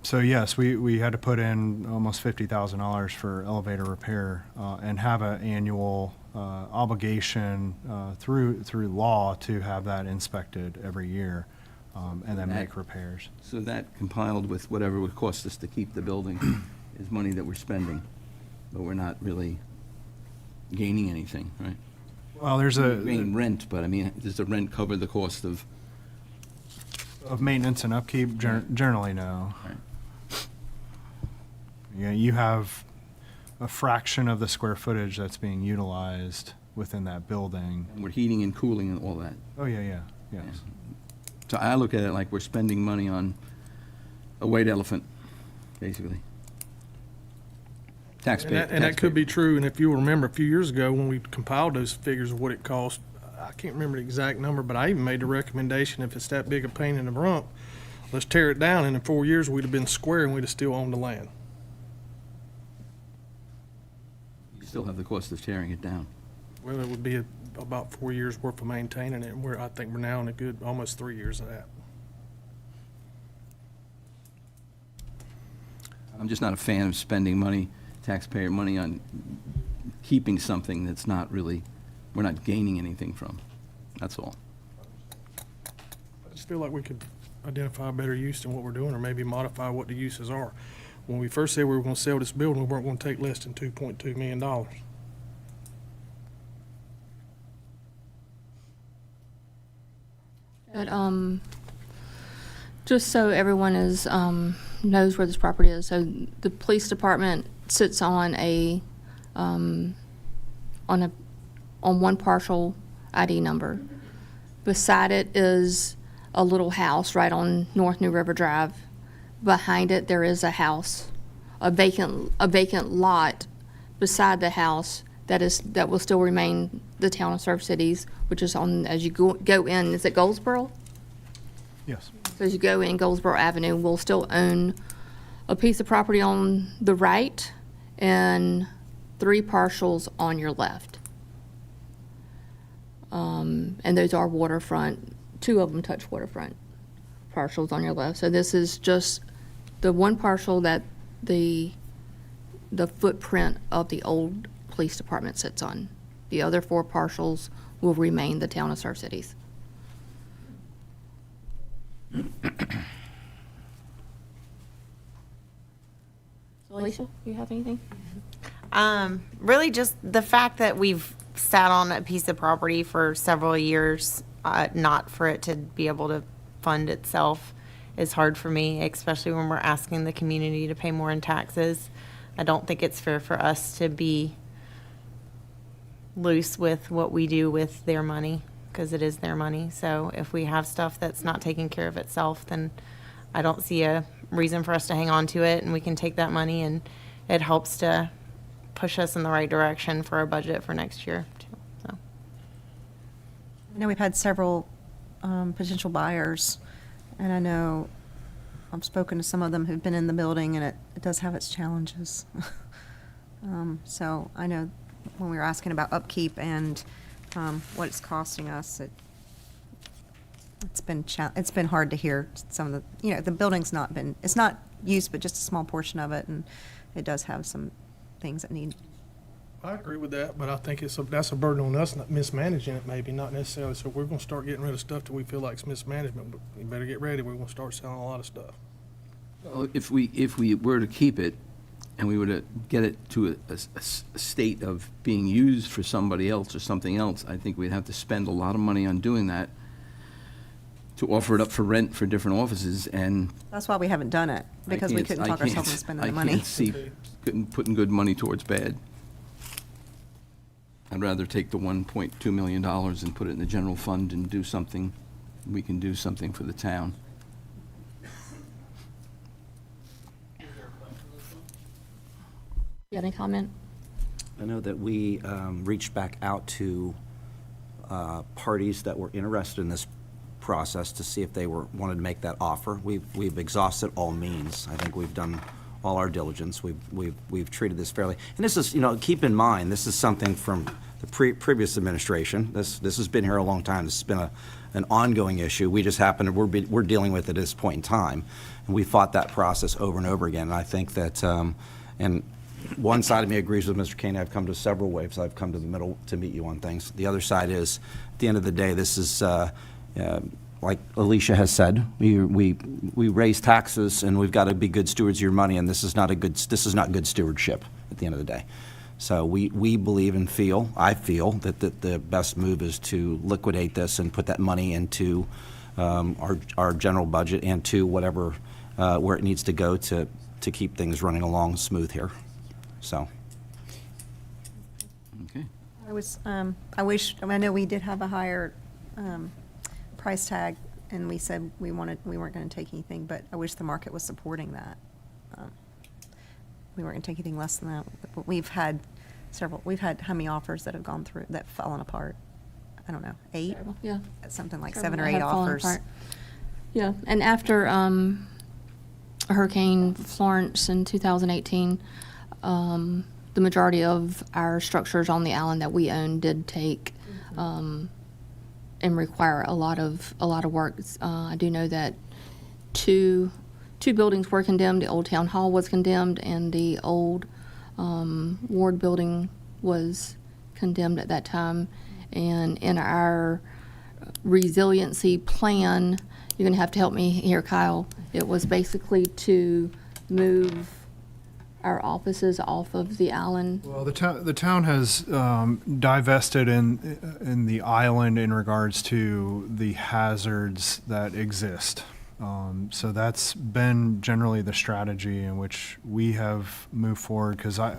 So yes, we had to put in almost $50,000 for elevator repair and have an annual obligation through law to have that inspected every year and then make repairs. So that compiled with whatever it would cost us to keep the building is money that we're spending, but we're not really gaining anything, right? Well, there's We're paying rent, but I mean, does the rent cover the cost of? Of maintenance and upkeep, generally no. Right. Yeah, you have a fraction of the square footage that's being utilized within that building. And we're heating and cooling and all that. Oh, yeah, yes. So I look at it like we're spending money on a white elephant, basically. Taxpayer. And that could be true, and if you'll remember, a few years ago, when we compiled those figures of what it cost, I can't remember the exact number, but I even made the recommendation, if it's that big a pain in the rump, let's tear it down, and in 4 years, we'd have been square and we'd have still owned the land. You still have the cost of tearing it down. Well, it would be about 4 years worth of maintaining it, and I think we're now in a good, almost 3 years of that. I'm just not a fan of spending money, taxpayer money, on keeping something that's not really, we're not gaining anything from. That's all. I just feel like we could identify a better use than what we're doing, or maybe modify what the uses are. When we first said we were going to sell this building, we weren't going to take less than $2.2 million. But, just so everyone is, knows where this property is, so the police department sits on on one parcel ID number. Beside it is a little house right on North New River Drive. Behind it, there is a house, a vacant lot beside the house that will still remain the town of Surf Cities, which is on, as you go in, is it Goldsboro? Yes. So as you go in Goldsboro Avenue, we'll still own a piece of property on the right and 3 parcels on your left. And those are waterfront, 2 of them touch waterfront parcels on your left. So this is just the one parcel that the footprint of the old police department sits on. The other 4 parcels will remain the town of Surf Cities. Alicia, you have anything? Really just the fact that we've sat on a piece of property for several years not for it to be able to fund itself is hard for me, especially when we're asking the community to pay more in taxes. I don't think it's fair for us to be loose with what we do with their money, because it is their money. So if we have stuff that's not taking care of itself, then I don't see a reason for us to hang on to it, and we can take that money, and it helps to push us in the right direction for our budget for next year too. So I know we've had several potential buyers, and I know I've spoken to some of them who've been in the building, and it does have its challenges. So I know when we were asking about upkeep and what it's costing us, it's been hard to hear some of the, the building's it's not used, but just a small portion of it, and it does have some things that need. I agree with that, but I think that's a burden on us, not mismanaging it maybe, not necessarily. So we're gonna start getting rid of stuff that we feel like is mismanagement, but you better get ready, we're gonna start selling a lot of stuff. Well, if we were to keep it and we were to get it to a state of being used for somebody else or something else, I think we'd have to spend a lot of money on doing that to offer it up for rent for different offices, and That's why we haven't done it, because we couldn't talk ourselves into spending the money. I can't see putting good money towards bad. I'd rather take the $1.2 million and put it in the general fund and do something, we can do something for the town. You got any comment? I know that we reached back out to parties that were interested in this process to see if they wanted to make that offer. We've exhausted all means. I think we've done all our diligence. We've treated this fairly. And this is, keep in mind, this is something from the previous administration. This has been here a long time. This has been an ongoing issue. We just happen to, we're dealing with it at this point in time. And we fought that process over and over again. And I think that, and one side of me agrees with Mr. Kane. I've come to several waves. I've come to the middle to meet you on things. The other side is, at the end of the day, this is, like Alicia has said, we raise taxes, and we've got to be good stewards of your money, and this is not good stewardship at the end of the day. So we believe and I feel that the best move is to liquidate this and put that money into our general budget and to whatever where it needs to go to keep things running along smooth here. So. Okay. I know we did have a higher price tag, and we said we weren't going to take anything, but I wish the market was supporting that. We weren't going to take anything less than that. But we've had how many offers that have gone through, that fallen apart? I don't know, 8? Yeah. Something like Several 7 or that 8 have fallen offers. apart. Yeah, and after Hurricane Florence in 2018, the majority of our structures on the island that we own did take and require a lot of work. I do know that two buildings were condemned. The old town hall was condemned, and the old ward building was condemned at that time. And in our resiliency plan, you're going to have to help me here, Kyle. It was basically to move our offices off of the island. Well, the town has divested in the island in regards to the hazards that exist. So that's been generally the strategy in which we have moved forward, because I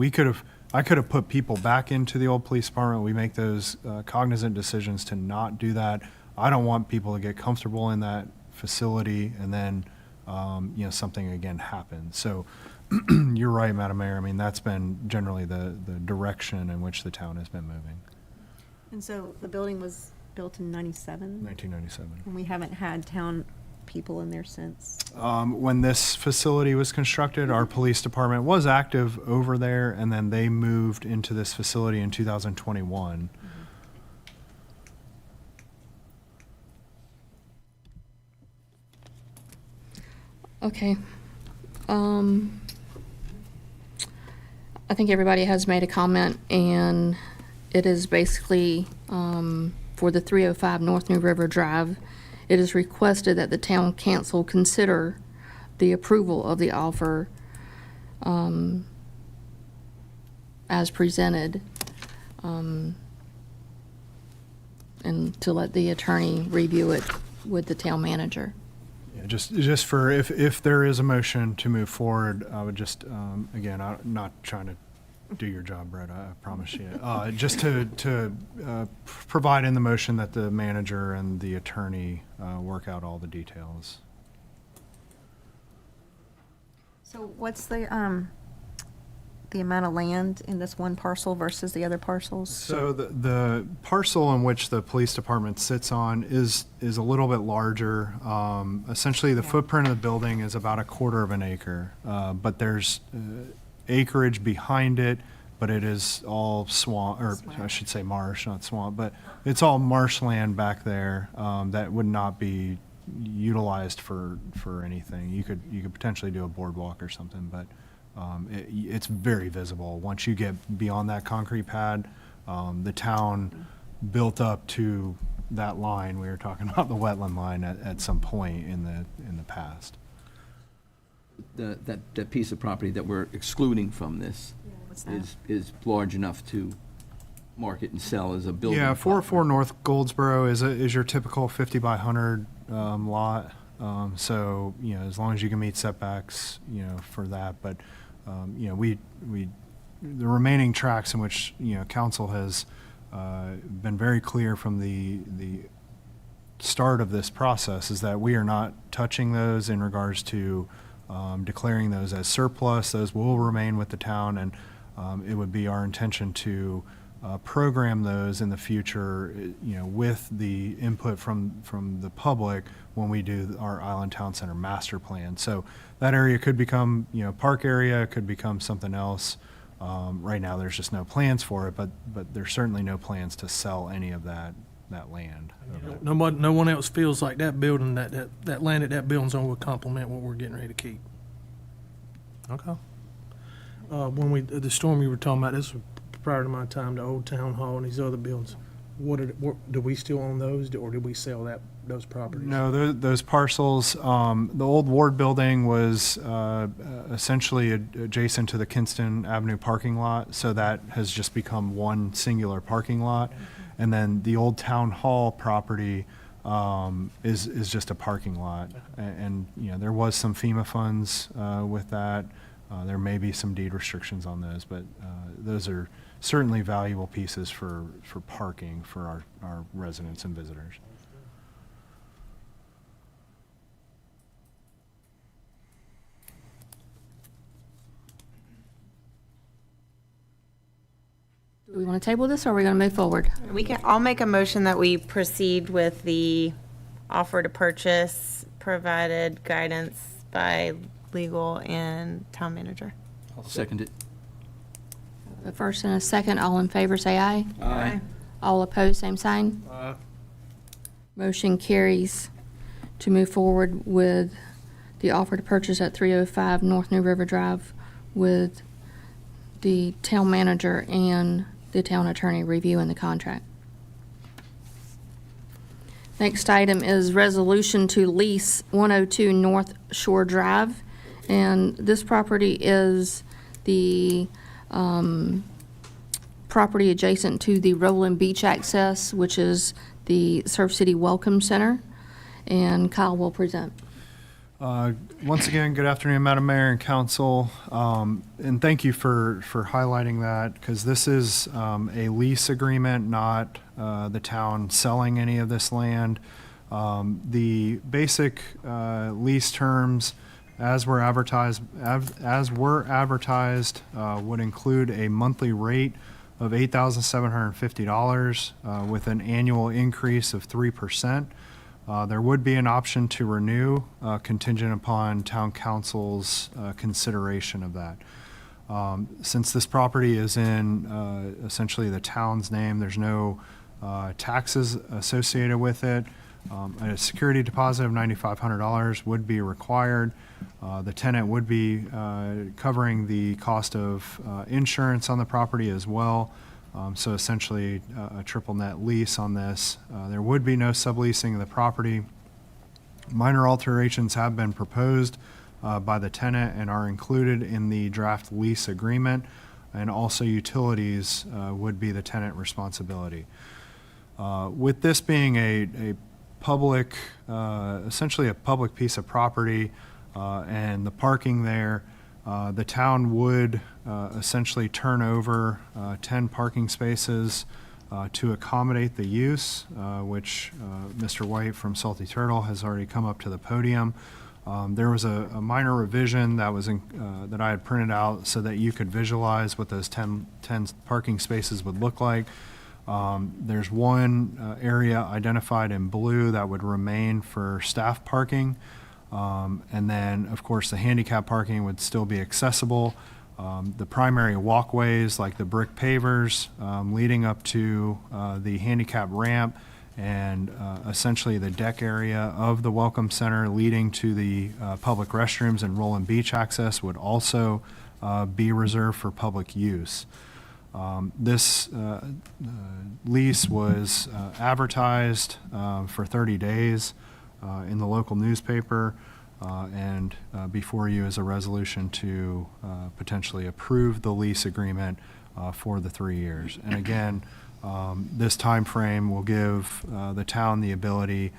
could have put people back into the old police department. We make those cognizant decisions to not do that. I don't want people to get comfortable in that facility and then something again happens. So you're right, Madam Mayor. I mean, that's been generally the direction in which the town has been moving. And so the building was built in 97? 1997. And we haven't had town people in there since? When this facility was constructed, our police department was active over there, and then they moved into this facility in 2021. Okay. I think everybody has made a comment, and it is basically for the 305 North New River Drive. It is requested that the town council consider the approval of the offer as presented. and to let the attorney review it with the town manager. Yeah, just for, if there is a motion to move forward, I would just, again, I'm not trying to do your job, Brett, I promise you. Just to provide in the motion that the manager and the attorney work out all the details. So what's the amount of land in this one parcel versus the other parcels? So the parcel in which the police department sits on is a little bit larger. Essentially, the footprint of the building is about 1/4 of an acre, but there's acreage behind it, but it is all swamp, or I should say marsh, not swamp, but it's all marshland back there that would not be utilized for anything. You could potentially do a boardwalk or something, but it's very visible. Once you get beyond that concrete pad, the town built up to that line. We were talking about the wetland line at some point in the past. That piece of property that we're excluding from this is large enough to market and sell as a building. Yeah, 404 North Goldsboro is your typical 50 by 100 lot. So, you know, as long as you can meet setbacks, you know, for that. But, you know, the remaining tracts in which, you know, council has been very clear from the start of this process is that we are not touching those in regards to declaring those as surplus. Those will remain with the town, and it would be our intention to program those in the future, you know, with the input from the public when we do our Island Town Center master plan. So that area could become, you know, park area, could become something else. Right now, there's just no plans for it, but there's certainly no plans to sell any of that land. No one else feels like that building, that land that building's on would complement what we're getting ready to keep. Okay. When the storm you were talking about, this was prior to my time, the old town hall and these other buildings. Do we still own those, or did we sell those properties? No, those parcels, the old Ward building was essentially adjacent to the Kinston Avenue parking lot, so that has just become one singular parking lot. And then the old town hall property is just a parking lot. And, you know, there was some FEMA funds with that. There may be some deed restrictions on those, but those are certainly valuable pieces for parking for our residents and visitors. Do we want to table this, or are we going to move forward? I'll make a motion that we proceed with the offer to purchase, provided guidance by legal and town manager. I'll second it. A first and a second, all in favor, say aye. Aye. All opposed, same sign. Motion carries to move forward with the offer to purchase at 305 North New River Drive with the town manager and the town attorney reviewing the contract. Next item is resolution to lease 102 North Shore Drive. And this property is the property adjacent to the Roland Beach Access, which is the Surf City Welcome Center. And Kyle will present. Once again, good afternoon, Madam Mayor and Council. And thank you for highlighting that, because this is a lease agreement, not the town selling any of this land. The basic lease terms as were advertised would include a monthly rate of $8,750 with an annual increase of 3%. There would be an option to renew contingent upon town council's consideration of that. Since this property is in essentially the town's name, there's no taxes associated with it. A security deposit of $9,500 would be required. The tenant would be covering the cost of insurance on the property as well. So essentially a triple net lease on this. There would be no subleasing of the property. Minor alterations have been proposed by the tenant and are included in the draft lease agreement, and also utilities would be the tenant responsibility. With this being a public, essentially a public piece of property, and the parking there, the town would essentially turn over 10 parking spaces to accommodate the use, which Mr. White from Salty Turtle has already come up to the podium. There was a minor revision that was that I had printed out so that you could visualize what those 10 parking spaces would look like. There's one area identified in blue that would remain for staff parking. And then, of course, the handicap parking would still be accessible. The primary walkways, like the brick pavers leading up to the handicap ramp, and essentially the deck area of the Welcome Center leading to the public restrooms and Roland Beach access would also be reserved for public use. This lease was advertised for 30 days in the local newspaper, and before you is a resolution to potentially approve the lease agreement for the 3 years. And again, this time frame will give the town the ability,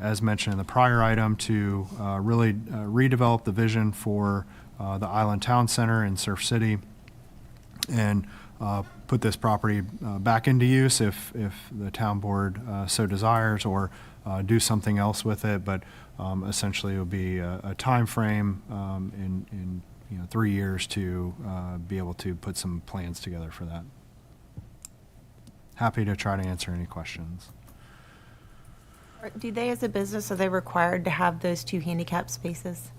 as mentioned in the prior item, to really redevelop the vision for the Island Town Center in Surf City, and put this property back into use if the town board so desires, or do something else with it. But essentially it will be a time frame in 3 years to be able to put some plans together for that. Happy to try to answer any questions. Do they, as a business, are they required to have those 2 handicap spaces?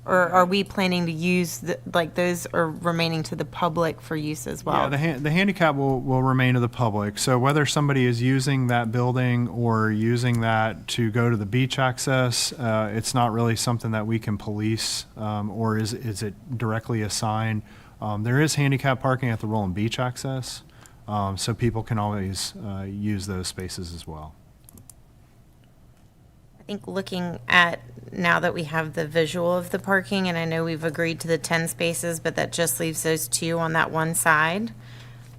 Or are we planning to use, those are remaining to the public for use as well? Yeah, the handicap will remain to the public. So whether somebody is using that building or using that to go to the beach access, it's not really something that we can police, or is it directly assigned. There is handicap parking at the Roland Beach access, so people can always use those spaces as well. I think looking at, now that we have the visual of the parking, and I know we've agreed to the 10 spaces, but that just leaves those 2 on that one side.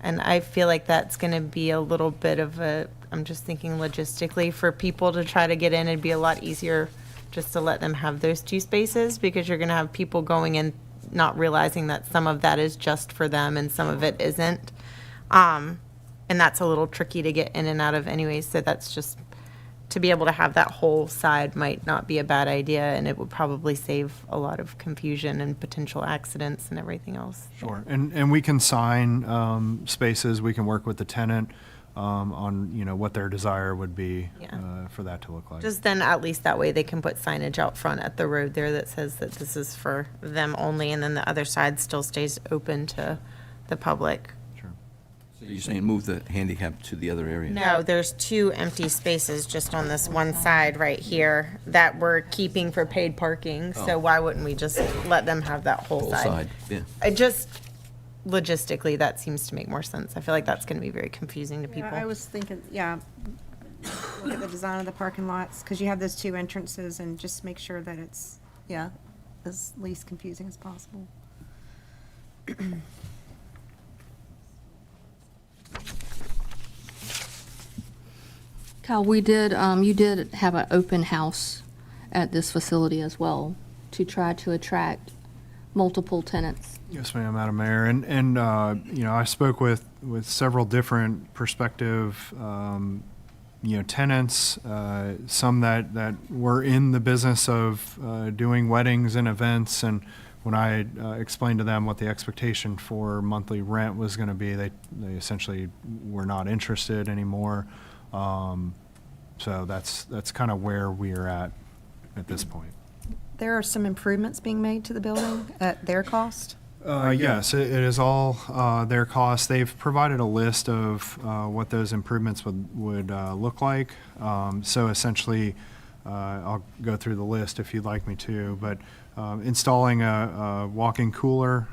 And I feel like that's going to be a little bit of I'm just thinking logistically, for people to try to get in, it'd be a lot easier just to let them have those 2 spaces, because you're going to have people going in not realizing that some of that is just for them and some of it isn't. And that's a little tricky to get in and out of anyways, so that's just, to be able to have that whole side might not be a bad idea, and it would probably save a lot of confusion and potential accidents and everything else. Sure, and we can sign spaces. We can work with the tenant on what their desire would be for that to look like. Just then, at least that way they can put signage out front at the road there that says that this is for them only, and then the other side still stays open to the public. So you're saying move the handicap to the other area? No, there's 2 empty spaces just on this one side right here that we're keeping for paid parking. So why wouldn't we just let them have that whole side? Yeah. It just, logistically, that seems to make more sense. I feel like that's going to be very confusing to people. I was thinking, look at the design of the parking lots, because you have those 2 entrances, and just make sure that it's, as least confusing as possible. Kyle, you did have an open house at this facility as well to try to attract multiple tenants. Yes, ma'am, Madam Mayor. And I spoke with several different prospective, tenants, some that were in the business of doing weddings and events. And when I explained to them what the expectation for monthly rent was going to be, they essentially were not interested anymore. So that's kind of where we are at this point. There are some improvements being made to the building at their cost? Yes, it is all their cost. They've provided a list of what those improvements would look like. So essentially, I'll go through the list if you'd like me to, but installing a walk-in cooler.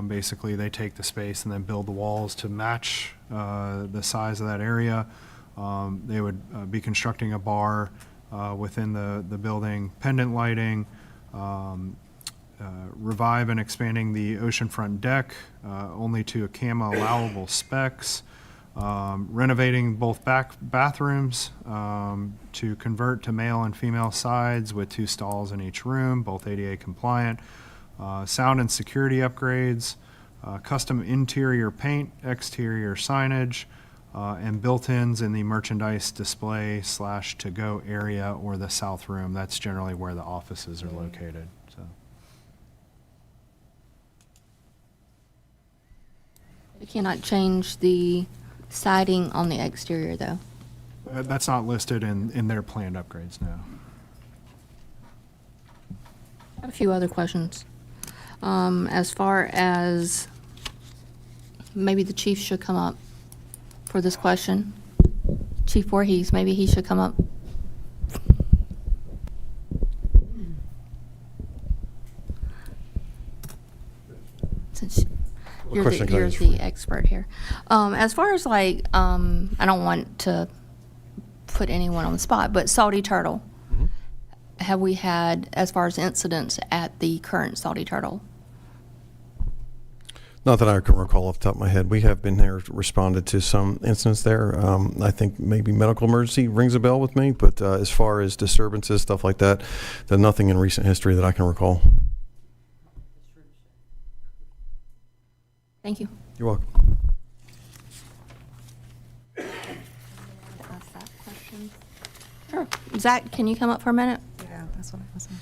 Basically, they take the space and then build the walls to match the size of that area. They would be constructing a bar within the building, pendant lighting, revive and expanding the oceanfront deck only to a CAMA allowable specs, renovating both back bathrooms to convert to male and female sides with 2 stalls in each room, both ADA compliant, sound and security upgrades, custom interior paint, exterior signage, and built-ins in the merchandise display / to-go area or the south room. That's generally where the offices are located. So. You cannot change the siding on the exterior, though. That's not listed in their planned upgrades now. I have a few other questions. As far as, maybe the chief should come up for this question. Chief Voorhees, maybe he should come up. Since you're the expert here. As far as like, I don't want to put anyone on the spot, but Salty Turtle, have we had, as far as incidents at the current Salty Turtle? Not that I can recall off the top of my head. We have been there, responded to some incidents there. I think maybe medical emergency rings a bell with me, but as far as disturbances, stuff like that, there's nothing in recent history that I can recall. Thank you. You're welcome. Sure. Zach, can you come up for a minute? Yeah, that's what I was saying.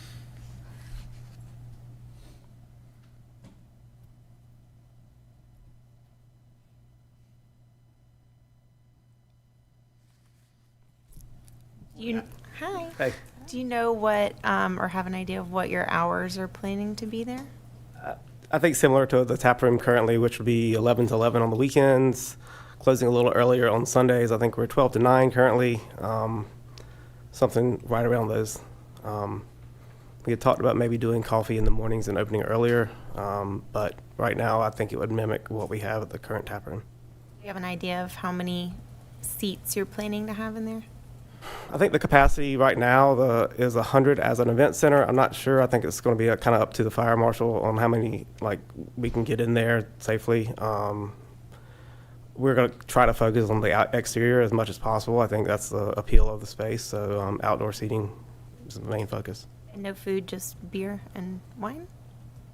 Hi. Hey. Do you know what, or have an idea of what your hours are planning to be there? I think similar to the tap room currently, which would be 11 to 11 on the weekends, closing a little earlier on Sundays. I think we're 12 to 9 currently, something right around those. We had talked about maybe doing coffee in the mornings and opening earlier, but right now I think it would mimic what we have at the current tap room. Do you have an idea of how many seats you're planning to have in there? I think the capacity right now is 100 as an event center. I'm not sure. I think it's going to be kind of up to the fire marshal on how many we can get in there safely. We're going to try to focus on the exterior as much as possible. I think that's the appeal of the space. So outdoor seating is the main focus. And no food, just beer and wine?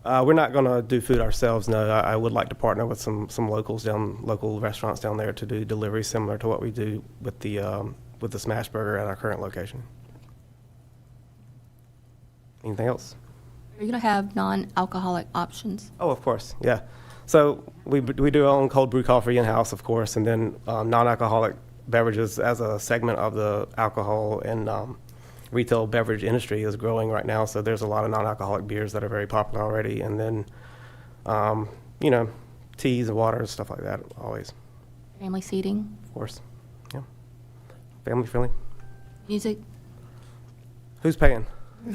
We're not going to do food ourselves. No, I would like to partner with some local restaurants down there to do delivery similar to what we do with the Smash Burger at our current location. Anything else? Are you going to have non-alcoholic options? Oh, of course, yeah. So we do our own cold brew coffee in-house, of course, and then non-alcoholic beverages as a segment of the alcohol and retail beverage industry is growing right now. So there's a lot of non-alcoholic beers that are very popular already. And then, teas and waters, stuff like that, always. Family seating? Of course, yeah. Family friendly. Music? Who's paying? We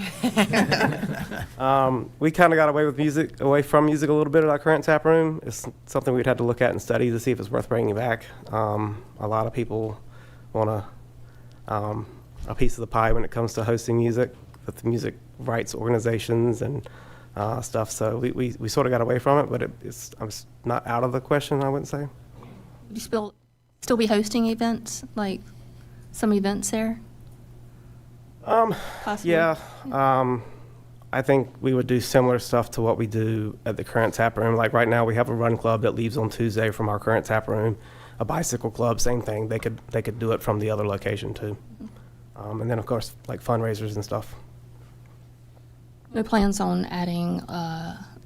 kind of got away from music a little bit at our current tap room. It's something we'd have to look at and study to see if it's worth bringing back. A lot of people want a piece of the pie when it comes to hosting music with the music rights organizations and stuff. So we sort of got away from it, but it's not out of the question, I wouldn't say. Would you still be hosting events, like some events there? Possibly? Yeah. I think we would do similar stuff to what we do at the current tap room. Like right now, we have a run club that leaves on Tuesday from our current tap room. A bicycle club, same thing. They could do it from the other location too. And then of course, like fundraisers and stuff. No plans on adding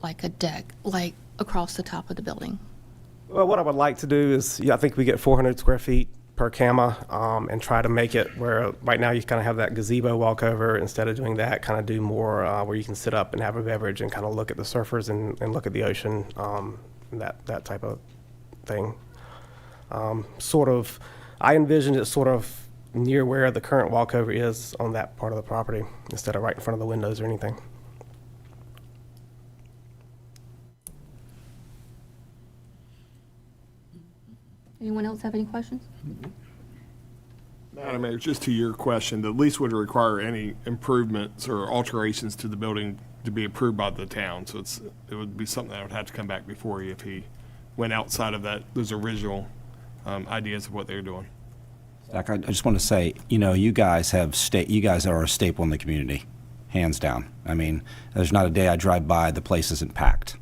like a deck, like across the top of the building? Well, what I would like to do is, I think we get 400 square feet per camera, and try to make it where right now you kind of have that gazebo walkover. Instead of doing that, kind of do more where you can sit up and have a beverage and kind of look at the surfers and look at the ocean, that type of thing. I envisioned it sort of near where the current walkover is on that part of the property, instead of right in front of the windows or anything. Anyone else have any questions? Madam Mayor, just to your question, the lease would require any improvements or alterations to the building to be approved by the town. So it would be something that would have to come back before you if he went outside of those original ideas of what they're doing. Zach, I just want to say, you guys are a staple in the community, hands down. I mean, there's not a day I drive by the place isn't packed.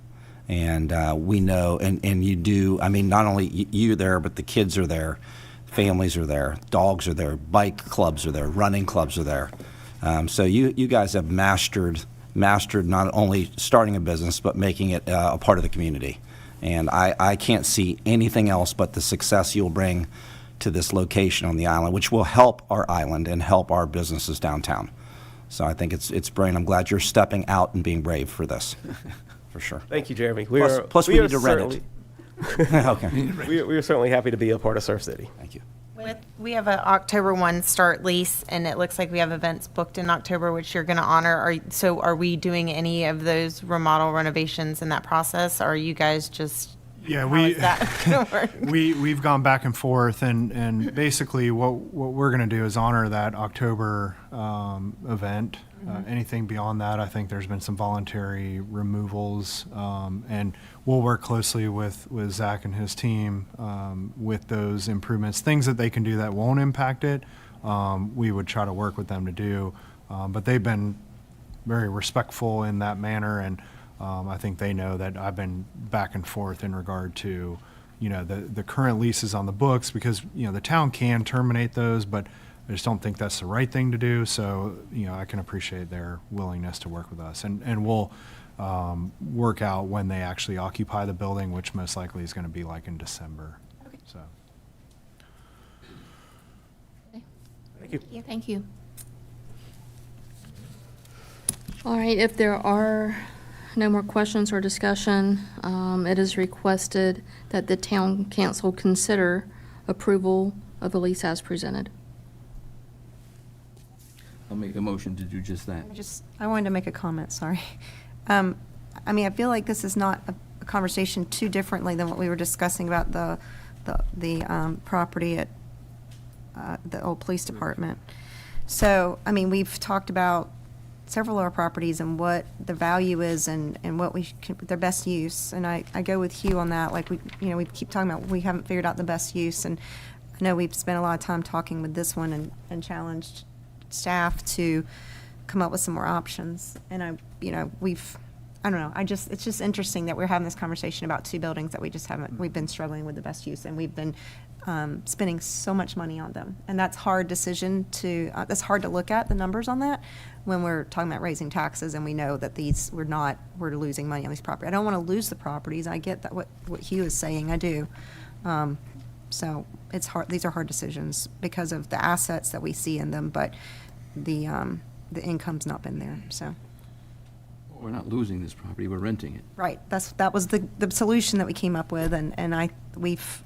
And we know, and you do, I mean, not only you there, but the kids are there, families are there, dogs are there, bike clubs are there, running clubs are there. So you guys have mastered not only starting a business, but making it a part of the community. And I can't see anything else but the success you'll bring to this location on the island, which will help our island and help our businesses downtown. So I think it's brilliant. I'm glad you're stepping out and being brave for this, for sure. Thank you, Jeremy. Plus we need to rent it. Okay. We are certainly happy to be a part of Surf City. Thank you. We have an October 1 start lease, and it looks like we have events booked in October, which you're going to honor. So are we doing any of those remodel renovations in that process? Or are you guys just, Yeah, how is that gonna work? we've gone back and forth, and basically what we're going to do is honor that October event. Anything beyond that, I think there's been some voluntary removals, and we'll work closely with Zach and his team with those improvements. Things that they can do that won't impact it, we would try to work with them to do. But they've been very respectful in that manner, and I think they know that I've been back and forth in regard to, the current leases on the books, because, the town can terminate those, but I just don't think that's the right thing to do. So, I can appreciate their willingness to work with us, and we'll work out when they actually occupy the building, which most likely is going to be like in December. Okay. So. Thank you. Thank you. All right, if there are no more questions or discussion, it is requested that the town council consider approval of the lease as presented. I'll make a motion to do just that. I wanted to make a comment, sorry. I mean, I feel like this is not a conversation too differently than what we were discussing about the property at the old police department. So, I mean, we've talked about several of our properties and what the value is and what their best use. And I go with Hugh on that. Like we keep talking about, we haven't figured out the best use. And I know we've spent a lot of time talking with this one and challenged staff to come up with some more options. And I don't know, it's just interesting that we're having this conversation about two buildings that we've been struggling with the best use, and we've been spending so much money on them. And that's hard decision that's hard to look at the numbers on that when we're talking about raising taxes and we know that we're losing money on these properties. I don't want to lose the properties. I get that what Hugh is saying, I do. So it's hard, these are hard decisions because of the assets that we see in them, but the income's not been there, so. We're not losing this property, we're renting it. Right, that was the solution that we came up with, and we've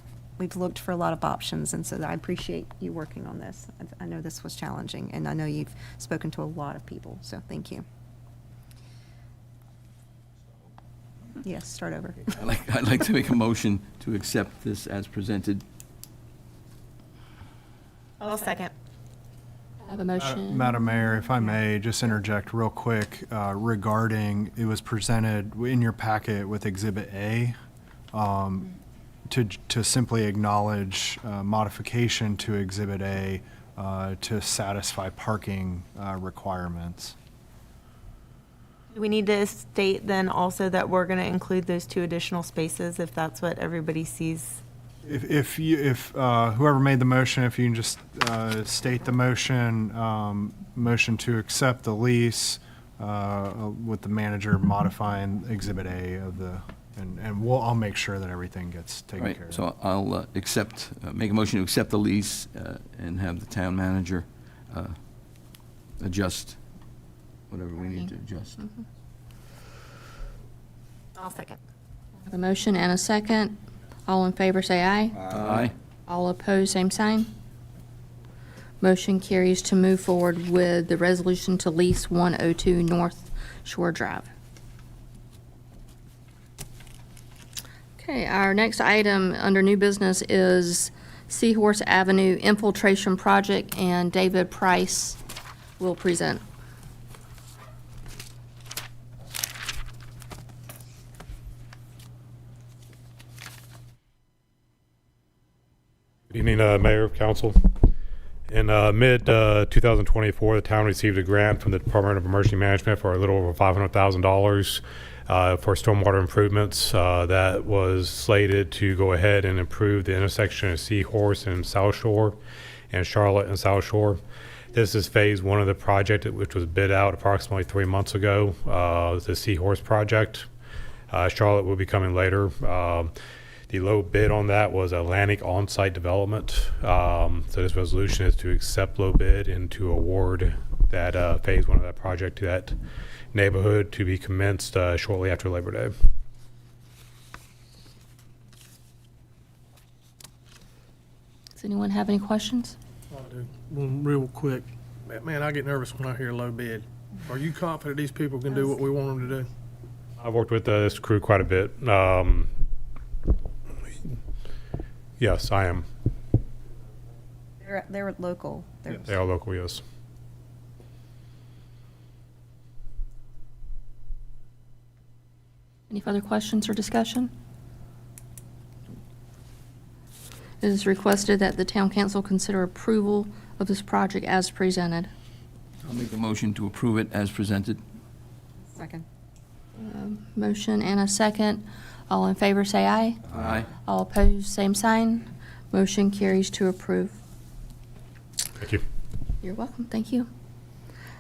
looked for a lot of options, and so I appreciate you working on this. I know this was challenging, and I know you've spoken to a lot of people, so thank you. Yes, start over. I'd like to make a motion to accept this as presented. I'll second. I have a motion. Madam Mayor, if I may, just interject real quick regarding, it was presented in your packet with Exhibit A, to simply acknowledge modification to Exhibit A to satisfy parking requirements. Do we need to state then also that we're going to include those 2 additional spaces if that's what everybody sees? If whoever made the motion, if you can just state the motion, motion to accept the lease with the manager modifying Exhibit A of the, and I'll make sure that everything gets taken care of. So I'll make a motion to accept the lease and have the town manager adjust whatever we need to adjust. Mm-hmm. I'll second. I have a motion and a second. All in favor, say aye. Aye. All opposed, same sign. Motion carries to move forward with the resolution to lease 102 North Shore Drive. Okay, our next item under new business is Seahorse Avenue Infiltration Project, and David Price will present. Good evening, Mayor, Council. In mid-2024, the town received a grant from the Department of Emergency Management for a little over $500,000 for stormwater improvements that was slated to go ahead and improve the intersection of Seahorse and South Shore and Charlotte and South Shore. This is phase one of the project, which was bid out approximately 3 months ago, the Seahorse project. Charlotte will be coming later. The low bid on that was Atlantic On-Site Development. So this resolution is to accept low bid and to award that phase one of that project to that neighborhood to be commenced shortly after Labor Day. Does anyone have any questions? I do. One real quick. Man, I get nervous when I hear low bid. Are you confident these people can do what we want them to do? I've worked with this crew quite a bit. Yes, I am. They're local. They are local, yes. Any further questions or discussion? It is requested that the town council consider approval of this project as presented. I'll make a motion to approve it as presented. Second. Motion and a second. All in favor say aye. Aye. All opposed, same sign. Motion carries to approve. Thank you. You're welcome, thank you.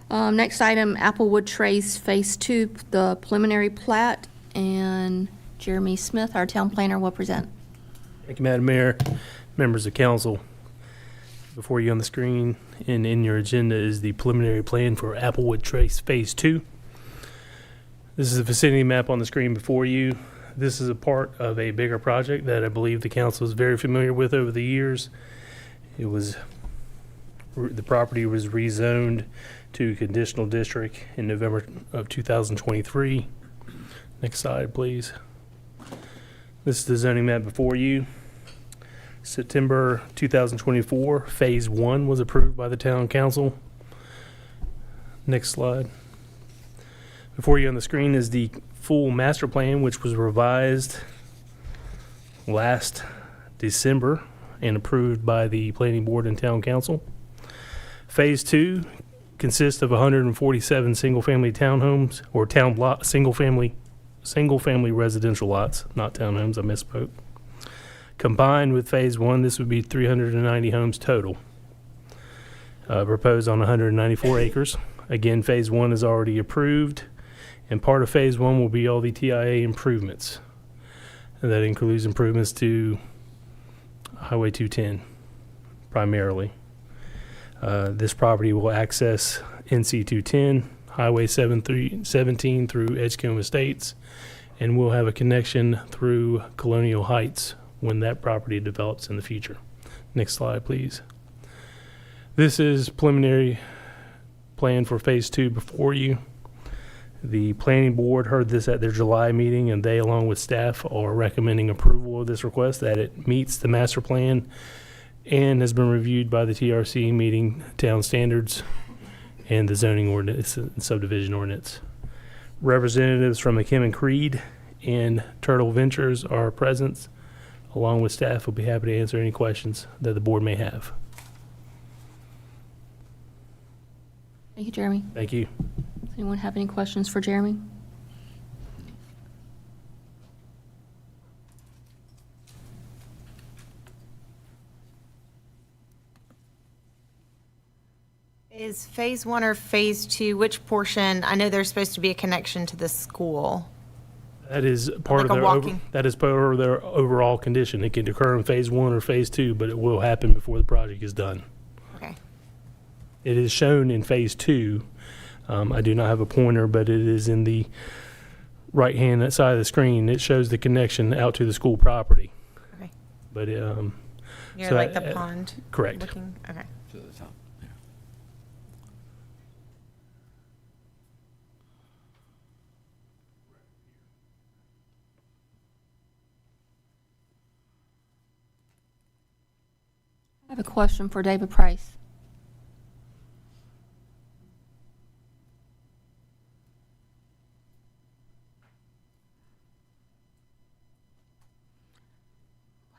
Next item, Applewood Trace Phase 2, the preliminary plat, and Jeremy Smith, our town planner, will present. Thank you, Madam Mayor, members of council. Before you on the screen and in your agenda is the preliminary plan for Applewood Trace Phase 2. This is the vicinity map on the screen before you. This is a part of a bigger project that I believe the council is very familiar with over the years. The property was rezoned to conditional district in November of 2023. Next slide, please. This is the zoning map before you. September 2024, Phase 1 was approved by the town council. Next slide. Before you on the screen is the full master plan, which was revised last December and approved by the planning board and town council. Phase 2 consists of 147 single-family townhomes or single-family residential lots, not townhomes. I misspoke. Combined with Phase 1, this would be 390 homes total, proposed on 194 acres. Again, Phase 1 is already approved, and part of Phase 1 will be all the TIA improvements. And that includes improvements to Highway 210, primarily. This property will access NC 210, Highway 17 through Edgecombe Estates, and we'll have a connection through Colonial Heights when that property develops in the future. Next slide, please. This is preliminary plan for Phase 2 before you. The planning board heard this at their July meeting, and they, along with staff, are recommending approval of this request, that it meets the master plan and has been reviewed by the TRC, meeting town standards and the zoning ordinance and subdivision ordinance. Representatives from McKim and Creed and Turtle Ventures are present, along with staff. Will be happy to answer any questions that the board may have. Thank you, Jeremy. Thank you. Does anyone have any questions for Jeremy? Is Phase 1 or Phase 2, which portion? I know there's supposed to be a connection to the school. That is part Like of a their walking- that is part of their overall condition. It can occur in Phase 1 or Phase 2, but it will happen before the project is done. Okay. It is shown in Phase 2. I do not have a pointer, but it is in the right-hand side of the screen. It shows the connection out to the school property. Okay. But Near so like the pond? Correct. Looking? Okay. To the top. Yeah. I have a question for David Price.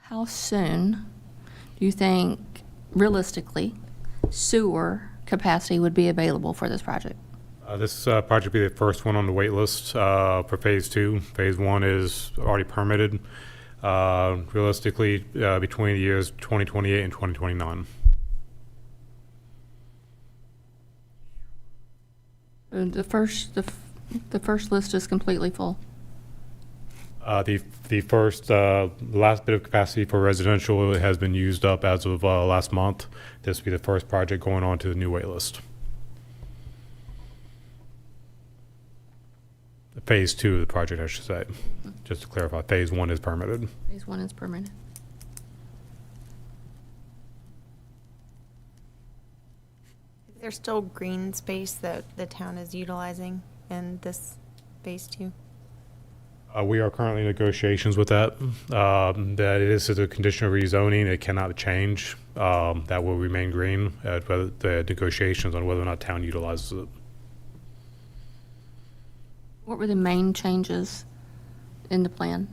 How soon do you think realistically sewer capacity would be available for this project? This project will be the first one on the wait list for Phase 2. Phase 1 is already permitted. Realistically, between the years 2028 and 2029. The first list is completely full. The last bit of capacity for residential has been used up as of last month. This will be the first project going on to the new wait list. Phase 2 of the project, I should say. Just to clarify, Phase 1 is permitted. Phase 1 is permitted. Is there still green space that the town is utilizing in this Phase 2? We are currently in negotiations with that. That it is a condition of rezoning. It cannot change. That will remain green. Whether the negotiations on whether or not town utilizes it. What were the main changes in the plan?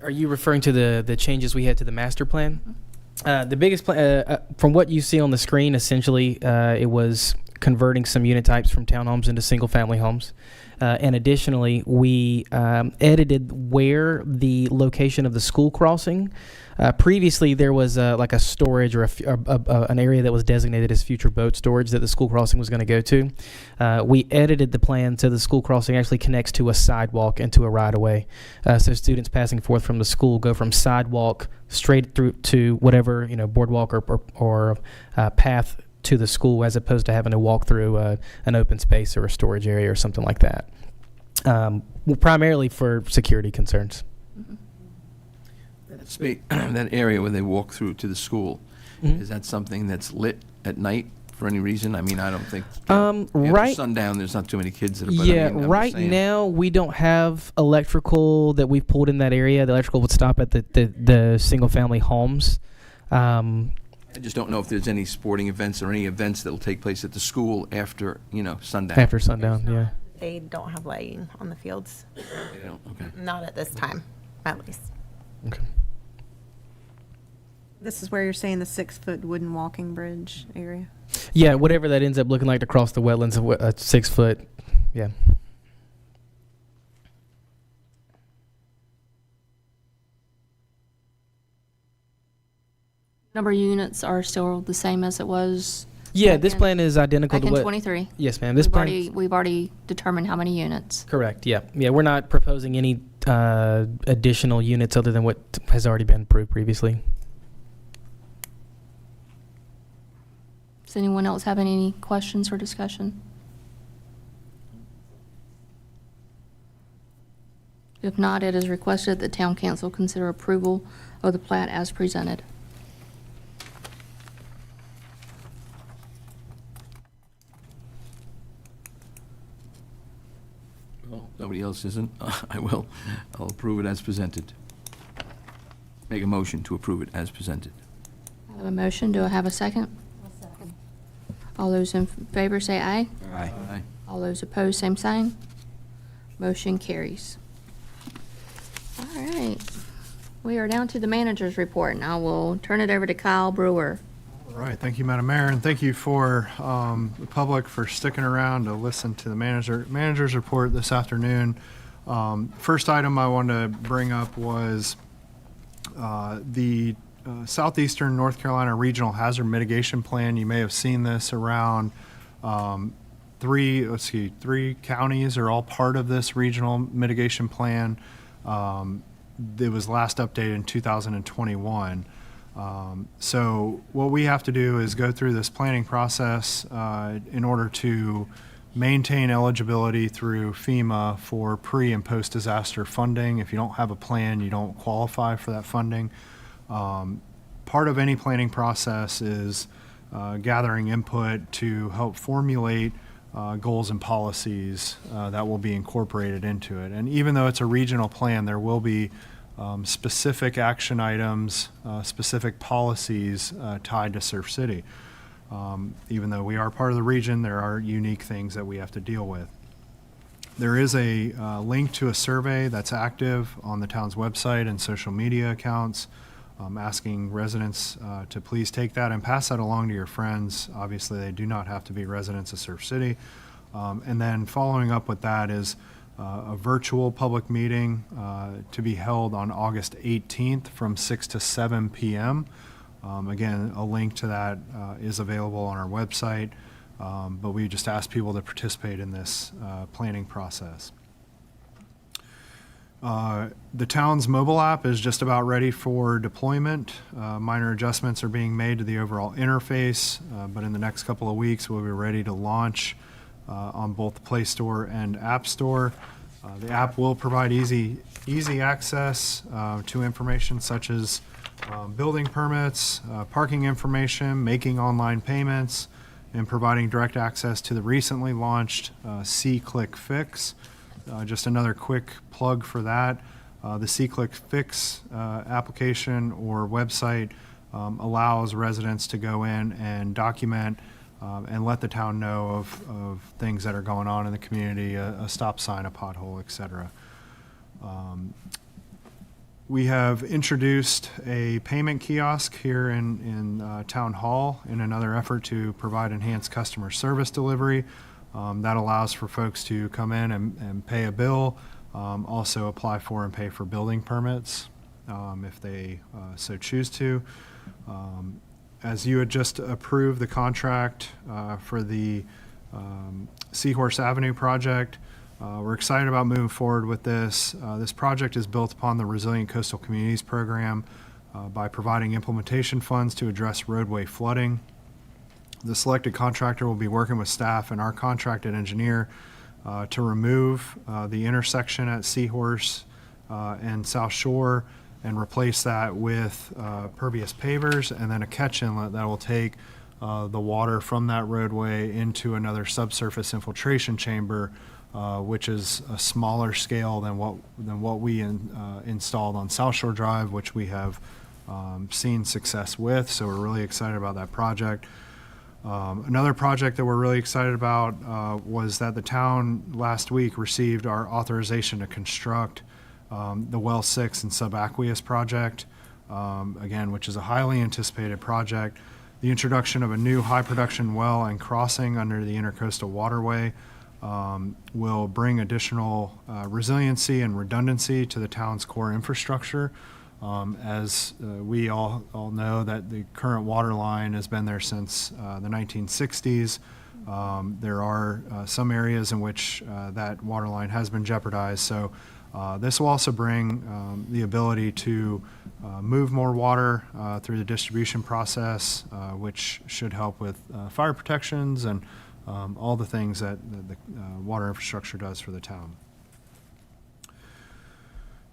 Are you referring to the changes we had to the master plan? The biggest plan, from what you see on the screen, essentially, it was converting some unit types from townhomes into single-family homes. And additionally, we edited where the location of the school crossing. Previously, there was like a storage or an area that was designated as future boat storage that the school crossing was going to go to. We edited the plan so the school crossing actually connects to a sidewalk and to a right-of-way. So students passing forth from the school go from sidewalk straight through to whatever, boardwalk or path to the school, as opposed to having to walk through an open space or a storage area or something like that. Primarily for security concerns. That area where they walk through to the school, is that something that's lit at night for any reason? I mean, I don't think after sundown there's not too many kids that are. Right now we don't have electrical that we've pulled in that area. The electrical would stop at the single family homes. I just don't know if there's any sporting events or any events that will take place at the school after, sundown. After sundown, yeah. They don't have lighting on the fields. They don't, okay. Not at this time, at least. Okay. This is where you're saying the 6-foot wooden walking bridge area? Yeah, whatever that ends up looking like to cross the wetlands, 6 foot, yeah. Number of units are still the same as it was? Yeah, this plan is identical Back to in what. 23? Yes, ma'am. This plan. We've already determined how many units. Correct, yeah. Yeah, we're not proposing any additional units other than what has already been approved previously. Does anyone else have any questions or discussion? If not, it is requested that town council consider approval of the plat as presented. Well, nobody else isn't. I'll approve it as presented. Make a motion to approve it as presented. I have a motion. Do I have a second? All those in favor say aye. Aye. Aye. All those opposed, same sign. Motion carries. All right. We are down to the manager's report, and I will turn it over to Kyle Brewer. All right, thank you, Madam Mayor, and thank you for the public for sticking around to listen to the manager's report this afternoon. First item I wanted to bring up was the Southeastern North Carolina Regional Hazard Mitigation Plan. You may have seen this around three counties are all part of this regional mitigation plan. It was last updated in 2021. So what we have to do is go through this planning process in order to maintain eligibility through FEMA for pre- and post-disaster funding. If you don't have a plan, you don't qualify for that funding. Part of any planning process is gathering input to help formulate goals and policies that will be incorporated into it. And even though it's a regional plan, there will be specific action items, specific policies tied to Surf City. Even though we are part of the region, there are unique things that we have to deal with. There is a link to a survey that's active on the town's website and social media accounts, asking residents to please take that and pass that along to your friends. Obviously, they do not have to be residents of Surf City. And then following up with that is a virtual public meeting to be held on August 18th from 6 to 7 p.m. Again, a link to that is available on our website, but we just ask people to participate in this planning process. The town's mobile app is just about ready for deployment. Minor adjustments are being made to the overall interface, but in the next couple of weeks, we'll be ready to launch on both the Play Store and App Store. The app will provide easy access to information such as building permits, parking information, making online payments, and providing direct access to the recently launched C-Click Fix. Just another quick plug for that. The C-Click Fix application or website allows residents to go in and document and let the town know of things that are going on in the community, a stop sign, a pothole, et cetera. We have introduced a payment kiosk here in Town Hall in another effort to provide enhanced customer service delivery. That allows for folks to come in and pay a bill, also apply for and pay for building permits if they so choose to. As you had just approved the contract for the Seahorse Avenue project, we're excited about moving forward with this. This project is built upon the Resilient Coastal Communities Program by providing implementation funds to address roadway flooding. The selected contractor will be working with staff and our contracted engineer to remove the intersection at Seahorse and South Shore and replace that with pervious pavers and then a catch inlet that will take the water from that roadway into another subsurface infiltration chamber, which is a smaller scale than what we installed on South Shore Drive, which we have seen success with. So we're really excited about that project. Another project that we're really excited about was that the town last week received our authorization to construct the Well 6 and Subaqueous project, again, which is a highly anticipated project. The introduction of a new high production well and crossing under the Intercoastal Waterway will bring additional resiliency and redundancy to the town's core infrastructure. As we all know that the current water line has been there since the 1960s. There are some areas in which that water line has been jeopardized. So this will also bring the ability to move more water through the distribution process, which should help with fire protections and all the things that the water infrastructure does for the town.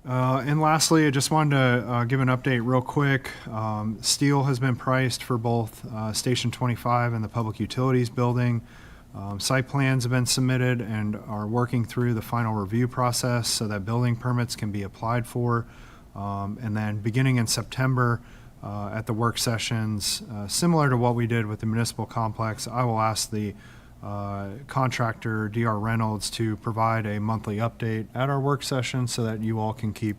And lastly, I just wanted to give an update real quick. Steel has been priced for both Station 25 and the Public Utilities Building. Site plans have been submitted and are working through the final review process so that building permits can be applied for. And then beginning in September at the work sessions, similar to what we did with the municipal complex, I will ask the contractor DR Reynolds to provide a monthly update at our work session so that you all can keep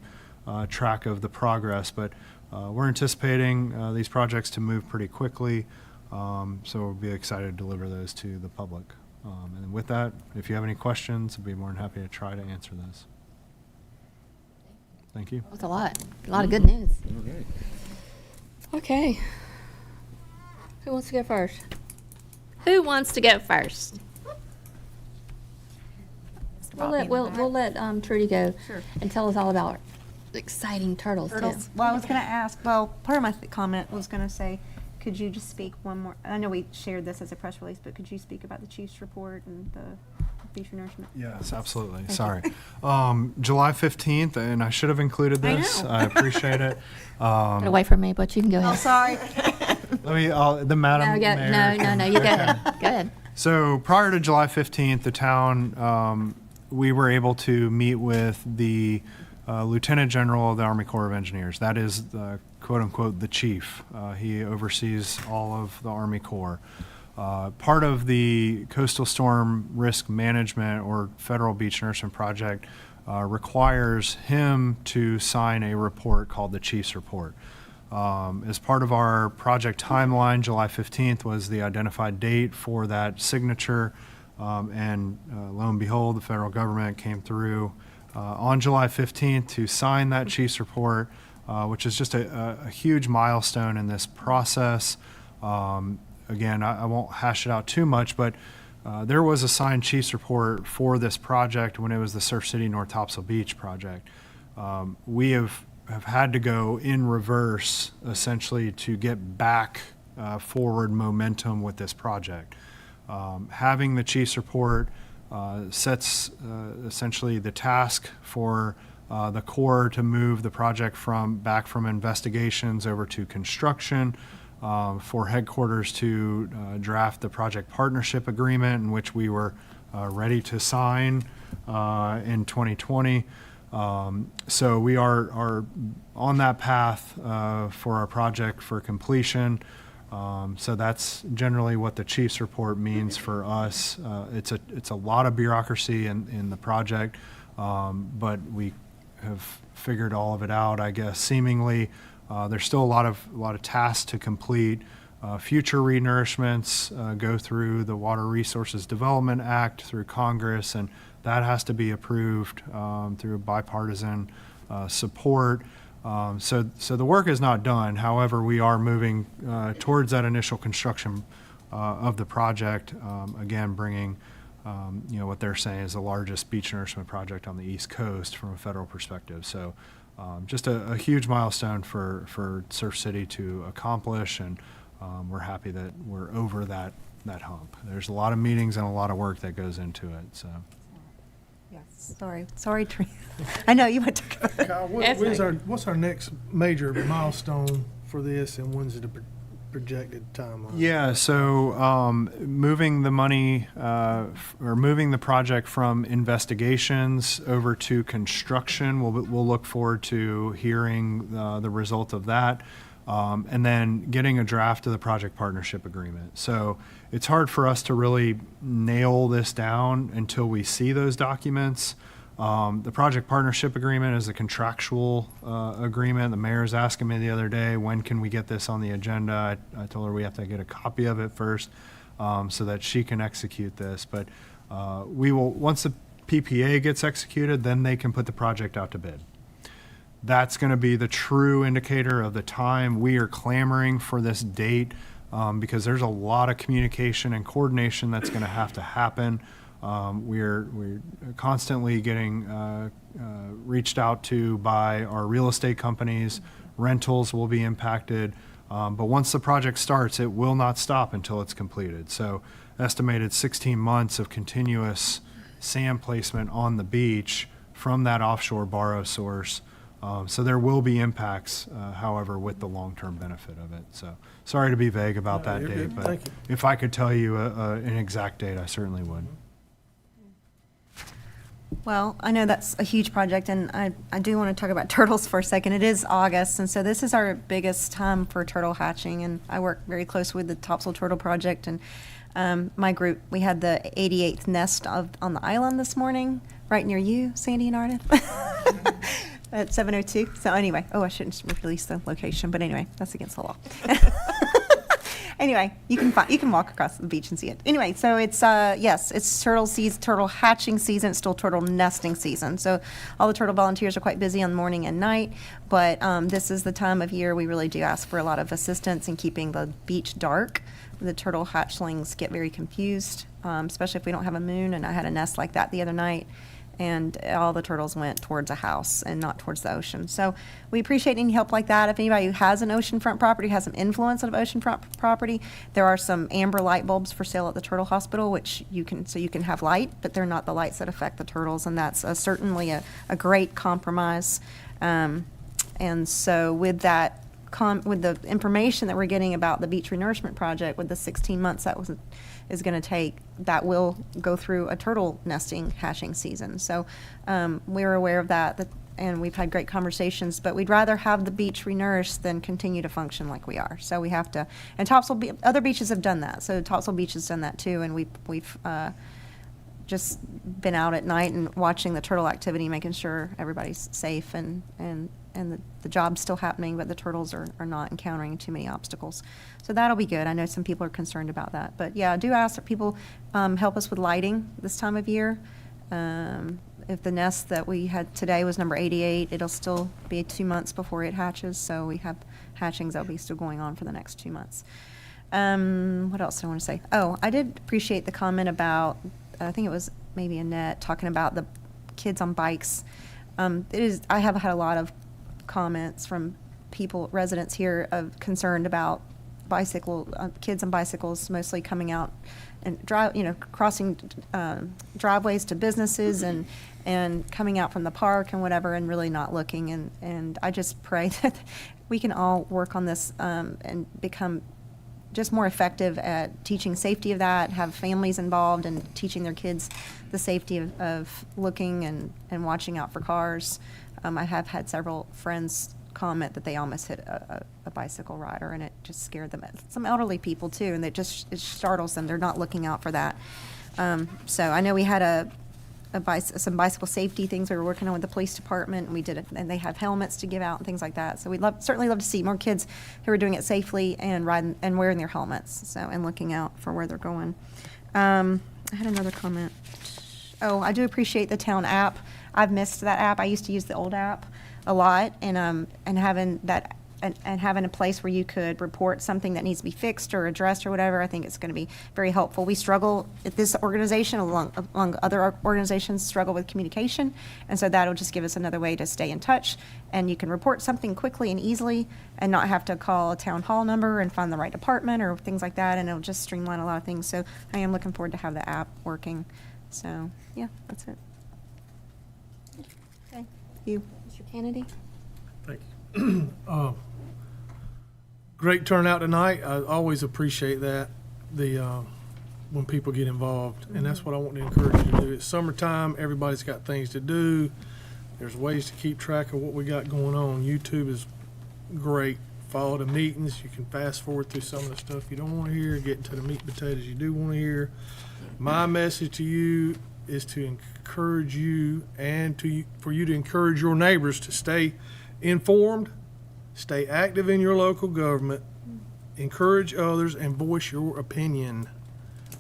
track of the progress. But we're anticipating these projects to move pretty quickly, so we'll be excited to deliver those to the public. And with that, if you have any questions, I'd be more than happy to try to answer those. Thank you. That was a lot of good news. Okay. Who wants to go first? Who wants to go first? We'll let Trudy go and tell us all about exciting turtles. Turtles. Well, I was going to ask, part of my comment was going to say, could you just speak one more? I know we shared this as a press release, but could you speak about the Chiefs report and the future nourishment? Yes, absolutely. Sorry. July 15th, and I should have included this. I appreciate it. Get away from me, but you can go ahead. Oh, sorry. Let me, the Madam Mayor. No, you go ahead. Go ahead. So prior to July 15th, the town, we were able to meet with the Lieutenant General of the Army Corps of Engineers. That is, quote unquote, the chief. He oversees all of the Army Corps. Part of the coastal storm risk management or federal beach nourishment project requires him to sign a report called the Chief's Report. As part of our project timeline, July 15th was the identified date for that signature, and lo and behold, the federal government came through on July 15th to sign that Chief's Report, which is just a huge milestone in this process. Again, I won't hash it out too much, but there was a signed Chief's Report for this project when it was the Surf City North Topsail Beach project. We have had to go in reverse, essentially, to get back forward momentum with this project. Having the Chief's Report sets essentially the task for the Corps to move the project back from investigations over to construction, for headquarters to draft the project partnership agreement, in which we were ready to sign in 2020. So we are on that path for our project for completion. So that's generally what the Chief's Report means for us. It's a lot of bureaucracy in the project, but we have figured all of it out, I guess. Seemingly, there's still a lot of tasks to complete. Future renourishments go through the Water Resources Development Act through Congress, and that has to be approved through bipartisan support. So the work is not done. However, we are moving towards that initial construction of the project. Again, bringing what they're saying is the largest beach nourishment project on the East Coast from a federal perspective. So just a huge milestone for Surf City to accomplish, and we're happy that we're over that hump. There's a lot of meetings and a lot of work that goes into it. So. Yes, sorry, Teresa. I know you want to talk about Kyle, it. what's our next major milestone for this, and when's the projected timeline? Yeah, so moving the money or moving the project from investigations over to construction, we'll look forward to hearing the result of that. And then getting a draft of the project partnership agreement. So it's hard for us to really nail this down until we see those documents. The project partnership agreement is a contractual agreement. The mayor's asking me the other day, when can we get this on the agenda? I told her we have to get a copy of it first so that she can execute this. But we will, once the PPA gets executed, then they can put the project out to bid. That's going to be the true indicator of the time. We are clamoring for this date because there's a lot of communication and coordination that's going to have to happen. We're constantly getting reached out to by our real estate companies. Rentals will be impacted. But once the project starts, it will not stop until it's completed. So estimated 16 months of continuous sand placement on the beach from that offshore borrow source. So there will be impacts, however, with the long-term benefit of it. So sorry to be vague about that date, good. but Thank you. if I could tell you an exact date, I certainly would. Well, I know that's a huge project, and I do want to talk about turtles for a second. It is August, and so this is our biggest time for turtle hatching, and I work very close with the Topsail Turtle Project, and my group, we had the 88th nest on the island this morning, right near you, Sandy and Arden. At 7:02. So anyway, I shouldn't release the location, but anyway, that's against the law. Anyway, you can walk across the beach and see it. Anyway, so it's it's turtle season, turtle hatching season. It's still turtle nesting season. So all the turtle volunteers are quite busy on morning and night. But this is the time of year we really do ask for a lot of assistance in keeping the beach dark. The turtle hatchlings get very confused, especially if we don't have a moon. And I had a nest like that the other night, and all the turtles went towards a house and not towards the ocean. So we appreciate any help like that. If anybody who has an oceanfront property, has some influence of oceanfront property, there are some amber light bulbs for sale at the Turtle Hospital, which you can have light, but they're not the lights that affect the turtles, and that's certainly a great compromise. And so with that, with the information that we're getting about the beach renourishment project, with the 16 months, is going to take, that will go through a turtle nesting hatching season. So we're aware of that, and we've had great conversations, but we'd rather have the beach renourished than continue to function like we are. So we have to, and other beaches have done that. So Topsail Beach has done that too, and we've just been out at night and watching the turtle activity, making sure everybody's safe, and the job's still happening, but the turtles are not encountering too many obstacles. So that'll be good. I know some people are concerned about that. But yeah, I do ask that people help us with lighting this time of year. If the nest that we had today was number 88, it'll still be 2 months before it hatches. So we have hatchings that'll be still going on for the next 2 months. What else do I want to say? Oh, I did appreciate the comment about, I think it was maybe Annette, talking about the kids on bikes. I have had a lot of comments from residents here, concerned about kids on bicycles, mostly coming out and crossing driveways to businesses and coming out from the park and whatever, and really not looking. And I just pray that we can all work on this and become just more effective at teaching safety of that, have families involved in teaching their kids the safety of looking and watching out for cars. I have had several friends comment that they almost hit a bicycle rider, and it just scared them. Some elderly people too, and it startles them. They're not looking out for that. So I know we had some bicycle safety things we were working on with the police department, and we did it, and they have helmets to give out and things like that. So we'd certainly love to see more kids who are doing it safely and riding and wearing their helmets, and looking out for where they're going. I had another comment. Oh, I do appreciate the town app. I've missed that app. I used to use the old app a lot, and having that and having a place where you could report something that needs to be fixed or addressed or whatever, I think it's going to be very helpful. We struggle at this organization, along other organizations, struggle with communication, and so that'll just give us another way to stay in touch, and you can report something quickly and easily and not have to call a town hall number and find the right department or things like that, and it'll just streamline a lot of things. So I am looking forward to have the app working. So yeah, that's it. Okay, Hugh. Mr. Kennedy? Thank you. Great turnout tonight. I always appreciate that, when people get involved, and that's what I want to encourage you to do. It's summertime, everybody's got things to do. There's ways to keep track of what we got going on. YouTube is great. Follow the meetings. You can fast forward through some of the stuff you don't want to hear, get into the meat and potatoes you do want to hear. My message to you is to encourage you and for you to encourage your neighbors to stay informed, stay active in your local government, encourage others, and voice your opinion.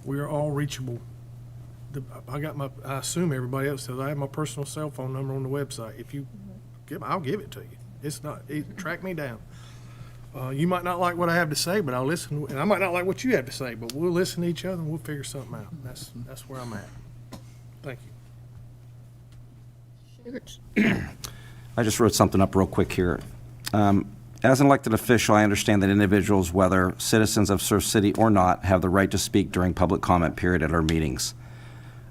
We are all reachable. I assume everybody else does. I have my personal cell phone number on the website. If you I'll give it to you. Track me down. You might not like what I have to say, but I'll listen, and I might not like what you have to say, but we'll listen to each other and we'll figure something out. That's where I'm at. Thank you. Shugarts. I just wrote something up real quick here. As an elected official, I understand that individuals, whether citizens of Surf City or not, have the right to speak during public comment period at our meetings.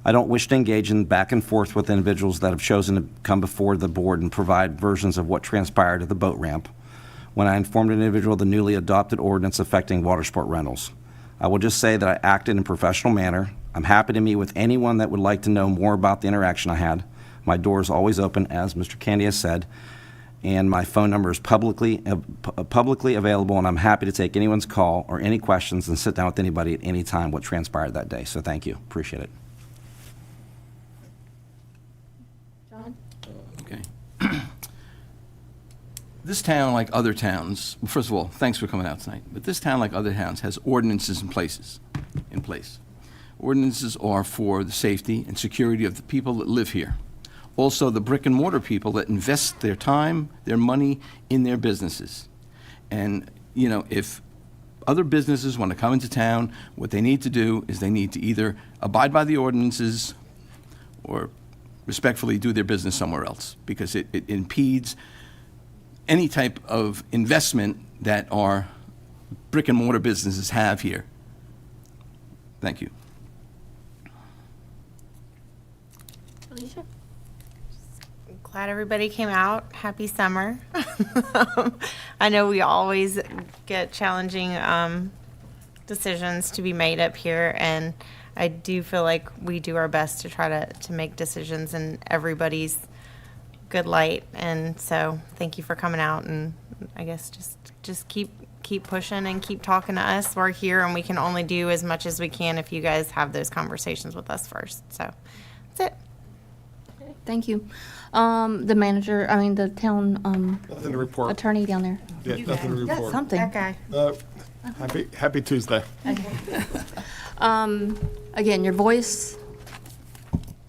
I don't wish to engage in back and forth with individuals that have chosen to come before the board and provide versions of what transpired at the boat ramp when I informed an individual of the newly adopted ordinance affecting water sport rentals. I will just say that I acted in a professional manner. I'm happy to meet with anyone that would like to know more about the interaction I had. My door is always open, as Mr. Cannady has said, and my phone number is publicly available, and I'm happy to take anyone's call or any questions and sit down with anybody at any time what transpired that day. So thank you. Appreciate it. John? Okay. This town, like other towns, well, first of all, thanks for coming out tonight, but this town, like other towns, has ordinances in place. Ordinances are for the safety and security of the people that live here. Also, the brick and mortar people that invest their time, their money in their businesses. And, if other businesses want to come into town, what they need to do is they need to either abide by the ordinances or respectfully do their business somewhere else, because it impedes any type of investment that our brick and mortar businesses have here. Thank you. Alicia? Glad everybody came out. Happy summer. I know we always get challenging decisions to be made up here, and I do feel like we do our best to try to make decisions in everybody's good light. And so thank you for coming out, and I guess just keep pushing and keep talking to us. We're here, and we can only do as much as we can if you guys have those conversations with us first. So that's it. Thank you. The town Nothing to report. attorney down there. Yeah, nothing to You got report. something. Okay. Happy Tuesday. Again, your voice,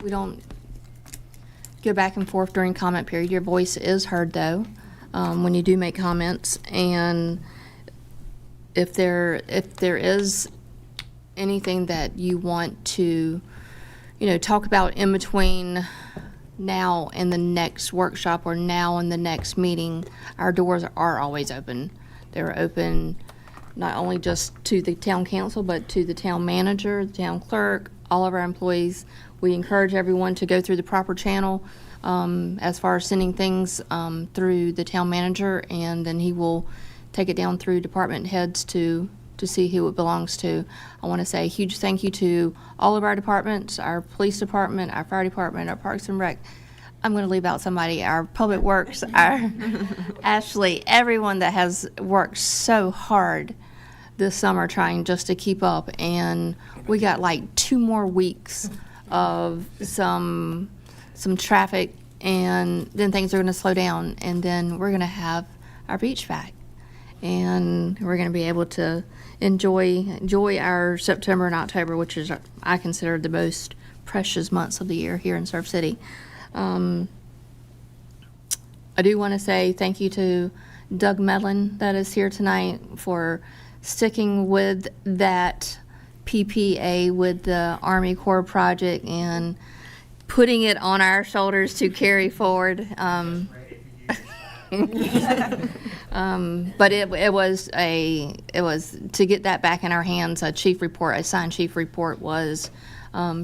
we don't go back and forth during comment period. Your voice is heard, though, when you do make comments. And if there is anything that you want to, talk about in between now and the next workshop or now and the next meeting, our doors are always open. They're open not only just to the town council, but to the town manager, the town clerk, all of our employees. We encourage everyone to go through the proper channel as far as sending things through the town manager, and then he will take it down through department heads to see who it belongs to. I want to say a huge thank you to all of our departments, our police department, our fire department, our parks and rec. I'm going to leave out somebody, our public works, our Ashley, everyone that has worked so hard this summer trying just to keep up. And we got like 2 more weeks of some traffic, and then things are going to slow down, and then we're going to have our beach back, and we're going to be able to enjoy our September and October, which is, I consider, the most precious months of the year here in Surf City. I do want to say thank you to Doug Medlin that is here tonight for sticking with that PPA with the Army Corps project and putting it on our shoulders to carry forward. But it was to get that back in our hands. A signed chief report was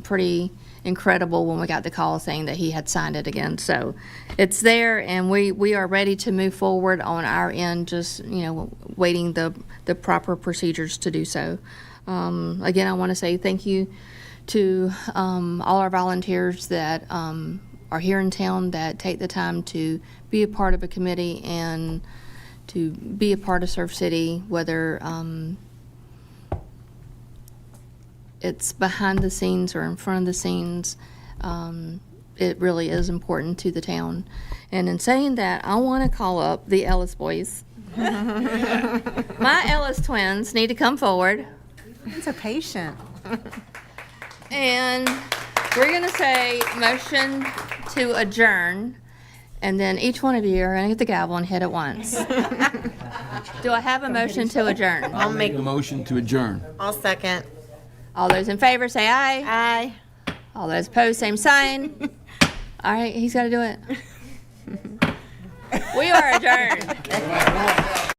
pretty incredible when we got the call saying that he had signed it again. So it's there, and we are ready to move forward on our end, just waiting the proper procedures to do so. Again, I want to say thank you to all our volunteers that are here in town, that take the time to be a part of a committee and to be a part of Surf City, whether it's behind the scenes or in front of the scenes. It really is important to the town. And in saying that, I want to call up the Ellis boys. My Ellis twins need to come forward. You're so patient. And we're going to say motion to adjourn, and then each one of you are going to get the gavel and hit it once. Do I have a motion to adjourn? I'll make a motion to adjourn. I'll second. All those in favor say aye. Aye. All those opposed, same sign. All right, he's got to do it. We are adjourned.